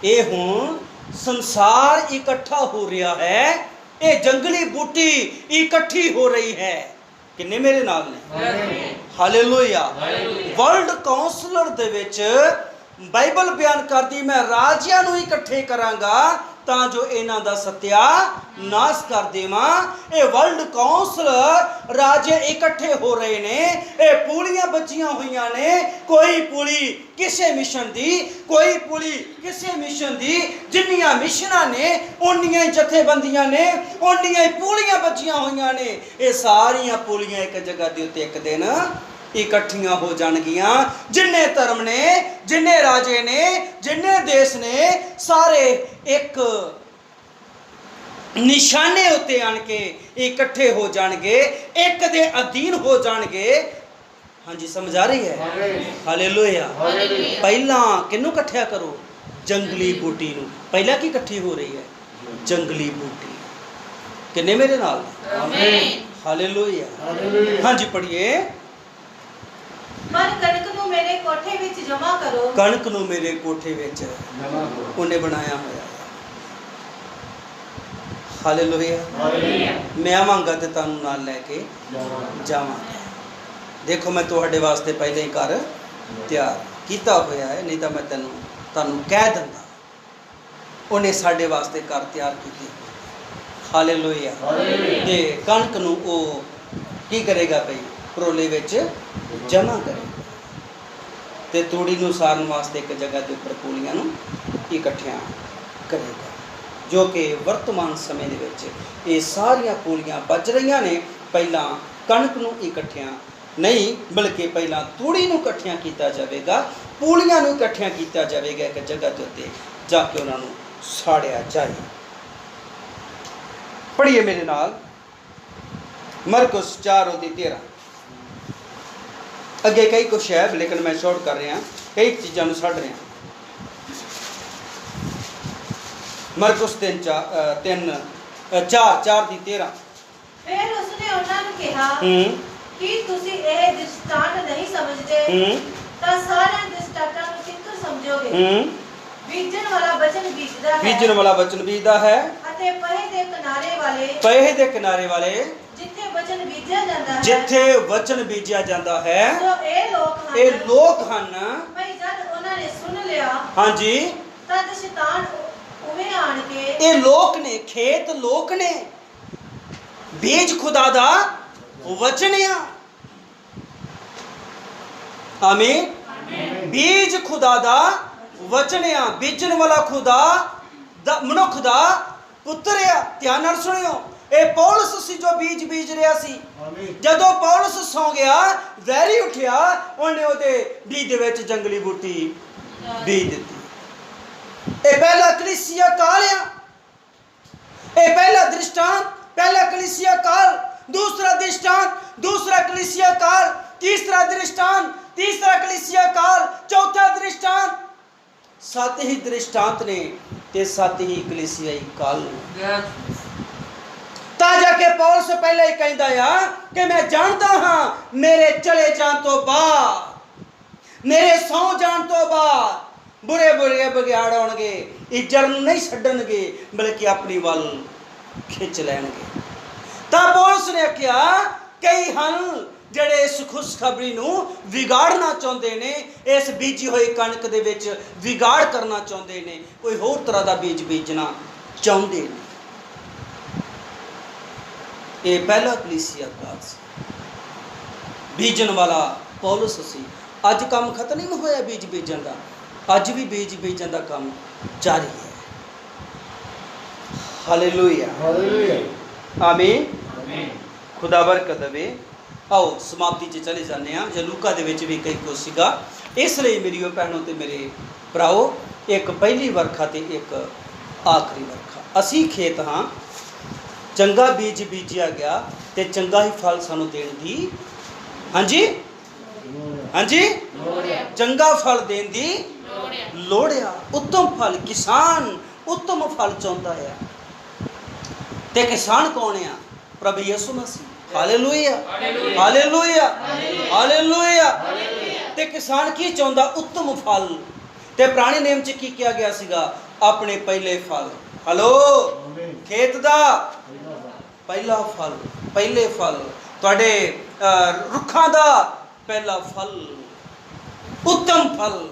ਇਹ ਹੁਣ ਸੰਸਾਰ ਇਕੱਠਾ ਹੋ ਰਿਹਾ ਹੈ। ਇਹ ਜੰਗਲੀ ਬੂਟੀ ਇਕੱਠੀ ਹੋ ਰਹੀ ਹੈ। ਕਿੰਨੇ ਮੇਰੇ ਨਾਲ ਨੇ? ਹਾਲੇਲੂਇਆ। ਵਰਲਡ ਕਾਉਂਸਲਰ ਦੇ ਵਿੱਚ ਬਾਈਬਲ ਬਿਆਨ ਕਰਦੀ, ਮੈਂ ਰਾਜਿਆਂ ਨੂੰ ਇਕੱਠੇ ਕਰਾਂਗਾ ਤਾਂ ਜੋ ਇਹਨਾਂ ਦਾ ਸਤਿਆਨਾਸ਼ ਕਰ ਦੇਵਾਂ। ਇਹ ਵਰਲਡ ਕਾਉਂਸਲਰ ਰਾਜੇ ਇਕੱਠੇ ਹੋ ਰਹੇ ਨੇ। ਇਹ ਪੂਲੀਆਂ ਬੱਚੀਆਂ ਹੋਈਆਂ ਨੇ, ਕੋਈ ਪੂਲੀ ਕਿਸੇ ਮਿਸ਼ਨ ਦੀ, ਕੋਈ ਪੂਲੀ ਕਿਸੇ ਮਿਸ਼ਨ ਦੀ। ਜਿੰਨੀਆਂ ਮਿਸ਼ਨਾਂ ਨੇ ਉਨੀਆਂ ਹੀ ਜਥੇਬੰਦੀਆਂ ਨੇ, ਉਨੀਆਂ ਹੀ ਪੂਲੀਆਂ ਬੱਚੀਆਂ ਹੋਈਆਂ ਨੇ। ਇਹ ਸਾਰੀਆਂ ਪੂਲੀਆਂ ਇੱਕ ਜਗ੍ਹਾ ਦੇ ਉੱਤੇ ਇੱਕ ਦਿਨ ਇਕੱਠੀਆਂ ਹੋ ਜਾਣਗੀਆਂ। ਜਿੰਨੇ ਧਰਮ ਨੇ, ਜਿੰਨੇ ਰਾਜੇ ਨੇ, ਜਿੰਨੇ ਦੇਸ਼ ਨੇ, ਸਾਰੇ ਇੱਕ ਨਿਸ਼ਾਨੇ ਉੱਤੇ ਆਣ ਕੇ ਇਕੱਠੇ ਹੋ ਜਾਣਗੇ, ਇੱਕ ਦੇ ਅਧੀਨ ਹੋ ਜਾਣਗੇ। ਹਾਂਜੀ ਸਮਝ ਆ ਰਹੀ ਹੈ? ਹਾਲੇਲੂਇਆ। ਪਹਿਲਾਂ ਕਿਹਨੂੰ ਇਕੱਠਿਆ ਕਰੋ? ਜੰਗਲੀ ਬੂਟੀ ਨੂੰ। ਪਹਿਲਾਂ ਕੀ ਇਕੱਠੀ ਹੋ ਰਹੀ ਹੈ? ਜੰਗਲੀ ਬੂਟੀ। ਕਿੰਨੇ ਮੇਰੇ ਨਾਲ? ਹਾਲੇਲੂਇਆ। ਹਾਂਜੀ ਪੜ੍ਹੀਏ। ਪਰ ਕਣਕ ਨੂੰ ਮੇਰੇ ਕੋਠੇ ਵਿੱਚ ਜਮਾ ਕਰੋ। ਕਣਕ ਨੂੰ ਮੇਰੇ ਕੋਠੇ ਵਿੱਚ ਉਹਨੇ ਬਣਾਇਆ ਹੋਇਆ। ਹਾਲੇਲੂਇਆ। ਮੈਂ ਆਵਾਂਗਾ ਤੇ ਤੁਹਾਨੂੰ ਨਾਲ ਲੈ ਕੇ ਜਾਵਾਂਗਾ। ਦੇਖੋ ਮੈਂ ਤੁਹਾਡੇ ਵਾਸਤੇ ਪਹਿਲੇ ਹੀ ਘਰ ਤਿਆਰ ਕੀਤਾ ਹੋਇਆ ਹੈ, ਨਹੀਂ ਤਾਂ ਮੈਂ ਤੁਹਾਨੂੰ ਕਹਿ ਦਿੰਦਾ। ਉਹਨੇ ਸਾਡੇ ਵਾਸਤੇ ਘਰ ਤਿਆਰ ਕੀਤੀ। ਹਾਲੇਲੂਇਆ। ਤੇ ਕਣਕ ਨੂੰ ਉਹ ਕੀ ਕਰੇਗਾ ਭਈ? ਪਰੋਲੇ ਵਿੱਚ ਜਮ੍ਹਾਂ ਕਰੇਗਾ ਤੇ ਤੂੜੀ ਨੂੰ ਸਾਰਨ ਵਾਸਤੇ ਇੱਕ ਜਗ੍ਹਾ ਦੇ ਉੱਪਰ ਪੂਲੀਆਂ ਨੂੰ ਇਕੱਠਿਆਂ ਕਰੇਗਾ, ਜੋ ਕਿ ਵਰਤਮਾਨ ਸਮੇਂ ਦੇ ਵਿੱਚ ਇਹ ਸਾਰੀਆਂ ਪੂਲੀਆਂ ਬਚ ਰਹੀਆਂ ਨੇ। ਪਹਿਲਾਂ ਕਣਕ ਨੂੰ ਇਕੱਠਿਆਂ ਨਹੀਂ, ਬਲਕਿ ਪਹਿਲਾਂ ਤੂੜੀ ਨੂੰ ਇਕੱਠਿਆਂ ਕੀਤਾ ਜਾਵੇਗਾ, ਪੂਲੀਆਂ ਨੂੰ ਇਕੱਠਿਆਂ ਕੀਤਾ ਜਾਵੇਗਾ ਇੱਕ ਜਗ੍ਹਾ ਦੇ ਉੱਤੇ, ਜਾ ਕੇ ਉਹਨਾਂ ਨੂੰ ਸਾੜਿਆ ਜਾਏ। ਪੜ੍ਹੀਏ ਮੇਰੇ ਨਾਲ ਮਰਕਸ 4:13। ਅੱਗੇ ਕਈ ਕੁਛ ਹੈ, ਲੇਕਿਨ ਮੈਂ ਸ਼ਾਰਟ ਕਰ ਰਿਹਾ, ਕਈ ਚੀਜ਼ਾਂ ਨੂੰ ਛੱਡ ਰਿਹਾ। ਮਰਕਸ 4:13। ਫਿਰ ਉਸਨੇ ਉਹਨਾਂ ਨੂੰ ਕਿਹਾ ਕਿ ਤੁਸੀਂ ਇਹ ਦ੍ਰਿਸ਼ਟਾਂਤ ਨਹੀਂ ਸਮਝਦੇ ਤਾਂ ਸਾਰਿਆਂ ਦ੍ਰਿਸ਼ਟਾਂਤਾਂ ਨੂੰ ਕਿੱਥੋਂ ਸਮਝੋਗੇ? ਬੀਜਣ ਵਾਲਾ ਵਚਨ ਬੀਜਦਾ ਹੈ, ਬੀਜਣ ਵਾਲਾ ਵਚਨ ਬੀਜਦਾ ਹੈ, ਅਤੇ ਪਹੇ ਦੇ ਕਿਨਾਰੇ ਵਾਲੇ, ਪਹੇ ਦੇ ਕਿਨਾਰੇ ਵਾਲੇ, ਜਿੱਥੇ ਵਚਨ ਬੀਜਿਆ ਜਾਂਦਾ ਹੈ, ਜਿੱਥੇ ਵਚਨ ਬੀਜਿਆ ਜਾਂਦਾ ਹੈ, ਸੋ ਇਹ ਲੋਕ ਹਨ। ਭਈ ਜਦ ਉਹਨਾਂ ਨੇ ਸੁਣ ਲਿਆ, ਹਾਂਜੀ, ਤਦ ਸ਼ੈਤਾਨ ਉਵੇਂ ਆਣ ਕੇ, ਇਹ ਲੋਕ ਨੇ, ਖੇਤ ਲੋਕ ਨੇ, ਬੀਜ ਖੁਦਾ ਦਾ ਵਚਨ ਆ। ਆਮੀਨ। ਬੀਜ ਖੁਦਾ ਦਾ ਵਚਨ ਆ, ਬੀਜਣ ਵਾਲਾ ਖੁਦਾ ਦਾ, ਮਨੁੱਖ ਦਾ ਪੁੱਤਰ ਆ। ਧਿਆਨ ਨਾਲ ਸੁਣਿਓ, ਇਹ ਪੌਲਸ ਸੀ ਜੋ ਬੀਜ ਰਿਹਾ ਸੀ। ਜਦੋਂ ਪੌਲਸ ਸੌ ਗਿਆ, ਵੈਰੀ ਉੱਠਿਆ, ਉਹਨੇ ਉਹਦੇ ਬੀਜ ਦੇ ਵਿੱਚ ਜੰਗਲੀ ਬੂਟੀ ਬੀਜ ਦਿੱਤੀ। ਇਹ ਪਹਿਲਾ ਕਲੀਸਿਆ ਕਾਲ ਆ, ਇਹ ਪਹਿਲਾ ਦ੍ਰਿਸ਼ਟਾਂਤ, ਪਹਿਲਾ ਕਲੀਸਿਆ ਕਾਲ, दूसरा दृष्टांत, दूसरा कलीसिया काल, तीसरा दृष्टांत, तीसरा कलीसिया काल, चौथा दृष्टांत। 7 ही दृष्टांत ने ते 7 ही कलीसियाई काल ने। ਤਾਂ ਜਾ ਕੇ ਪੌਲਸ ਪਹਿਲਾਂ ਹੀ ਕਹਿੰਦਾ ਆ ਕਿ ਮੈਂ ਜਾਣਦਾ ਹਾਂ ਮੇਰੇ ਚਲੇ ਜਾਣ ਤੋਂ ਬਾਅਦ, ਮੇਰੇ ਸੌ ਜਾਣ ਤੋਂ ਬਾਅਦ ਬੁਰੇ ਬੁਰੇ ਬਗਿਆੜ ਆਉਣਗੇ, ਇੱਜ਼ਤ ਨੂੰ ਨਹੀਂ ਛੱਡਣਗੇ, ਬਲਕਿ ਆਪਣੀ ਵੱਲ ਖਿੱਚ ਲੈਣਗੇ। ਤਾਂ ਪੌਲਸ ਨੇ ਕਿਹਾ ਕਈ ਹਨ ਜਿਹੜੇ ਇਸ ਖੁਸ਼ਖਬਰੀ ਨੂੰ ਵਿਗਾੜਨਾ ਚਾਹੁੰਦੇ ਨੇ, ਇਸ ਬੀਜੀ ਹੋਈ ਕਣਕ ਦੇ ਵਿੱਚ ਵਿਗਾੜ ਕਰਨਾ ਚਾਹੁੰਦੇ ਨੇ, ਕੋਈ ਹੋਰ ਤਰ੍ਹਾਂ ਦਾ ਬੀਜ ਬੀਜਣਾ ਚਾਹੁੰਦੇ ਨੇ। ਇਹ ਪਹਿਲਾ ਕਲੀਸਿਆ ਕਾਲ ਸੀ, ਬੀਜਣ ਵਾਲਾ ਪੌਲਸ ਸੀ। ਅੱਜ ਕੰਮ ਖਤਮ ਨਹੀਂ ਹੋਇਆ ਬੀਜ ਬੀਜਣ ਦਾ, ਅੱਜ ਵੀ ਬੀਜ ਬੀਜਣ ਦਾ ਕੰਮ ਜਾਰੀ ਹੈ। ਹਾਲੇਲੂਇਆ, ਹਾਲੇਲੂਇਆ, ਆਮੀਨ। ਖੁਦਾ ਬਰਕਤ ਦੇਵੇ। ਆਓ ਸਮਾਪਤੀ 'ਚ ਚਲੇ ਜਾਂਦੇ ਹਾਂ। ਜੇ ਲੂਕਾ ਦੇ ਵਿੱਚ ਵੀ ਕਈ ਕੁਛ ਸੀਗਾ, ਇਸ ਲਈ ਮੇਰੀਓ ਭੈਣੋ ਤੇ ਮੇਰੇ ਭਰਾਓ, ਇੱਕ ਪਹਿਲੀ ਵਰਖਾ ਤੇ ਇੱਕ ਆਖਰੀ ਵਰਖਾ। ਅਸੀਂ ਖੇਤ ਹਾਂ, ਚੰਗਾ ਬੀਜ ਬੀਜਿਆ ਗਿਆ ਤੇ ਚੰਗਾ ਹੀ ਫਲ ਸਾਨੂੰ ਦੇਣ ਦੀ, ਹਾਂਜੀ ਹਾਂਜੀ, ਚੰਗਾ ਫਲ ਦੇਣ ਦੀ ਲੋੜ ਆ। ਉੱਤਮ ਫਲ, ਕਿਸਾਨ ਉੱਤਮ ਫਲ ਚਾਹੁੰਦਾ ਆ। ਤੇ ਕਿਸਾਨ ਕੌਣ ਆ? ਪ੍ਰਭੂ ਯਿਸੂ ਮਸੀਹ। Hallelujah, hallelujah, hallelujah. ਤੇ ਕਿਸਾਨ ਕੀ ਚਾਹੁੰਦਾ? ਉੱਤਮ ਫਲ। ਤੇ ਪੁਰਾਣੇ ਨੇਮ 'ਚ ਕੀ ਕਿਹਾ ਗਿਆ ਸੀਗਾ? ਆਪਣੇ ਪਹਿਲੇ ਫਲ। ਹਲੋ, ਖੇਤ ਦਾ ਪਹਿਲਾ ਫਲ, ਪਹਿਲੇ ਫਲ, ਤੁਹਾਡੇ ਰੁੱਖਾਂ ਦਾ ਪਹਿਲਾ ਫਲ, ਉੱਤਮ ਫਲ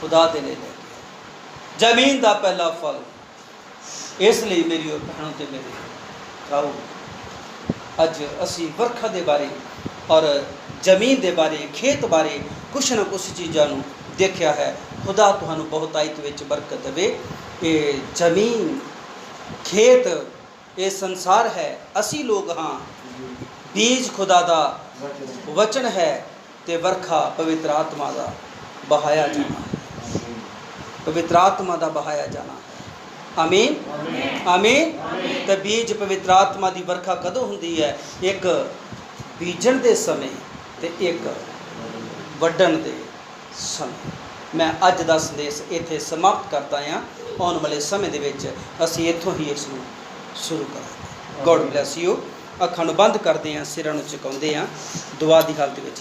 ਖੁਦਾ ਦੇ ਲੈ ਗਿਆ, ਜ਼ਮੀਨ ਦਾ ਪਹਿਲਾ ਫਲ। ਇਸ ਲਈ ਮੇਰੀ ਭੈਣੋਂ ਤੇ ਮੇਰੇ ਭਰਾਓ, ਅੱਜ ਅਸੀਂ ਵਰਖਾ ਦੇ ਬਾਰੇ ਔਰ ਜ਼ਮੀਨ ਦੇ ਬਾਰੇ, ਖੇਤ ਬਾਰੇ ਕੁਛ ਨਾ ਕੁਛ ਚੀਜ਼ਾਂ ਨੂੰ ਦੇਖਿਆ ਹੈ। ਖੁਦਾ ਤੁਹਾਨੂੰ ਬਹੁਤਾਇਤ ਵਿੱਚ ਬਰਕਤ ਦੇਵੇ। ਇਹ ਜ਼ਮੀਨ, ਖੇਤ, ਇਹ ਸੰਸਾਰ ਹੈ, ਅਸੀਂ ਲੋਕ ਹਾਂ। ਬੀਜ ਖੁਦਾ ਦਾ ਵਚਨ ਹੈ ਤੇ ਵਰਖਾ ਪਵਿੱਤਰ ਆਤਮਾ ਦਾ ਬਹਾਇਆ ਜਾਣਾ ਹੈ, ਪਵਿੱਤਰ ਆਤਮਾ ਦਾ ਬਹਾਇਆ ਜਾਣਾ ਹੈ। ਆਮੀਨ, ਆਮੀਨ। ਤੇ ਬੀਜ ਪਵਿੱਤਰ ਆਤਮਾ ਦੀ ਵਰਖਾ ਕਦੋਂ ਹੁੰਦੀ ਹੈ? ਇੱਕ ਬੀਜਣ ਦੇ ਸਮੇਂ ਤੇ ਇੱਕ ਵੱਢਣ ਦੇ ਸਮੇਂ। ਮੈਂ ਅੱਜ ਦਾ ਸੰਦੇਸ਼ ਇੱਥੇ ਸਮਾਪਤ ਕਰਦਾ ਹਾਂ। ਆਉਣ ਵਾਲੇ ਸਮੇਂ ਦੇ ਵਿੱਚ ਅਸੀਂ ਇੱਥੋਂ ਹੀ ਇਸ ਨੂੰ ਸ਼ੁਰੂ ਕਰਾਂਗੇ। God bless you. ਅੱਖਾਂ ਨੂੰ ਬੰਦ ਕਰਦੇ ਹਾਂ, ਸਿਰਾਂ ਨੂੰ ਝੁਕਾਉਂਦੇ ਹਾਂ, ਦੁਆ ਦੀ ਹਾਲਤ ਵਿੱਚ।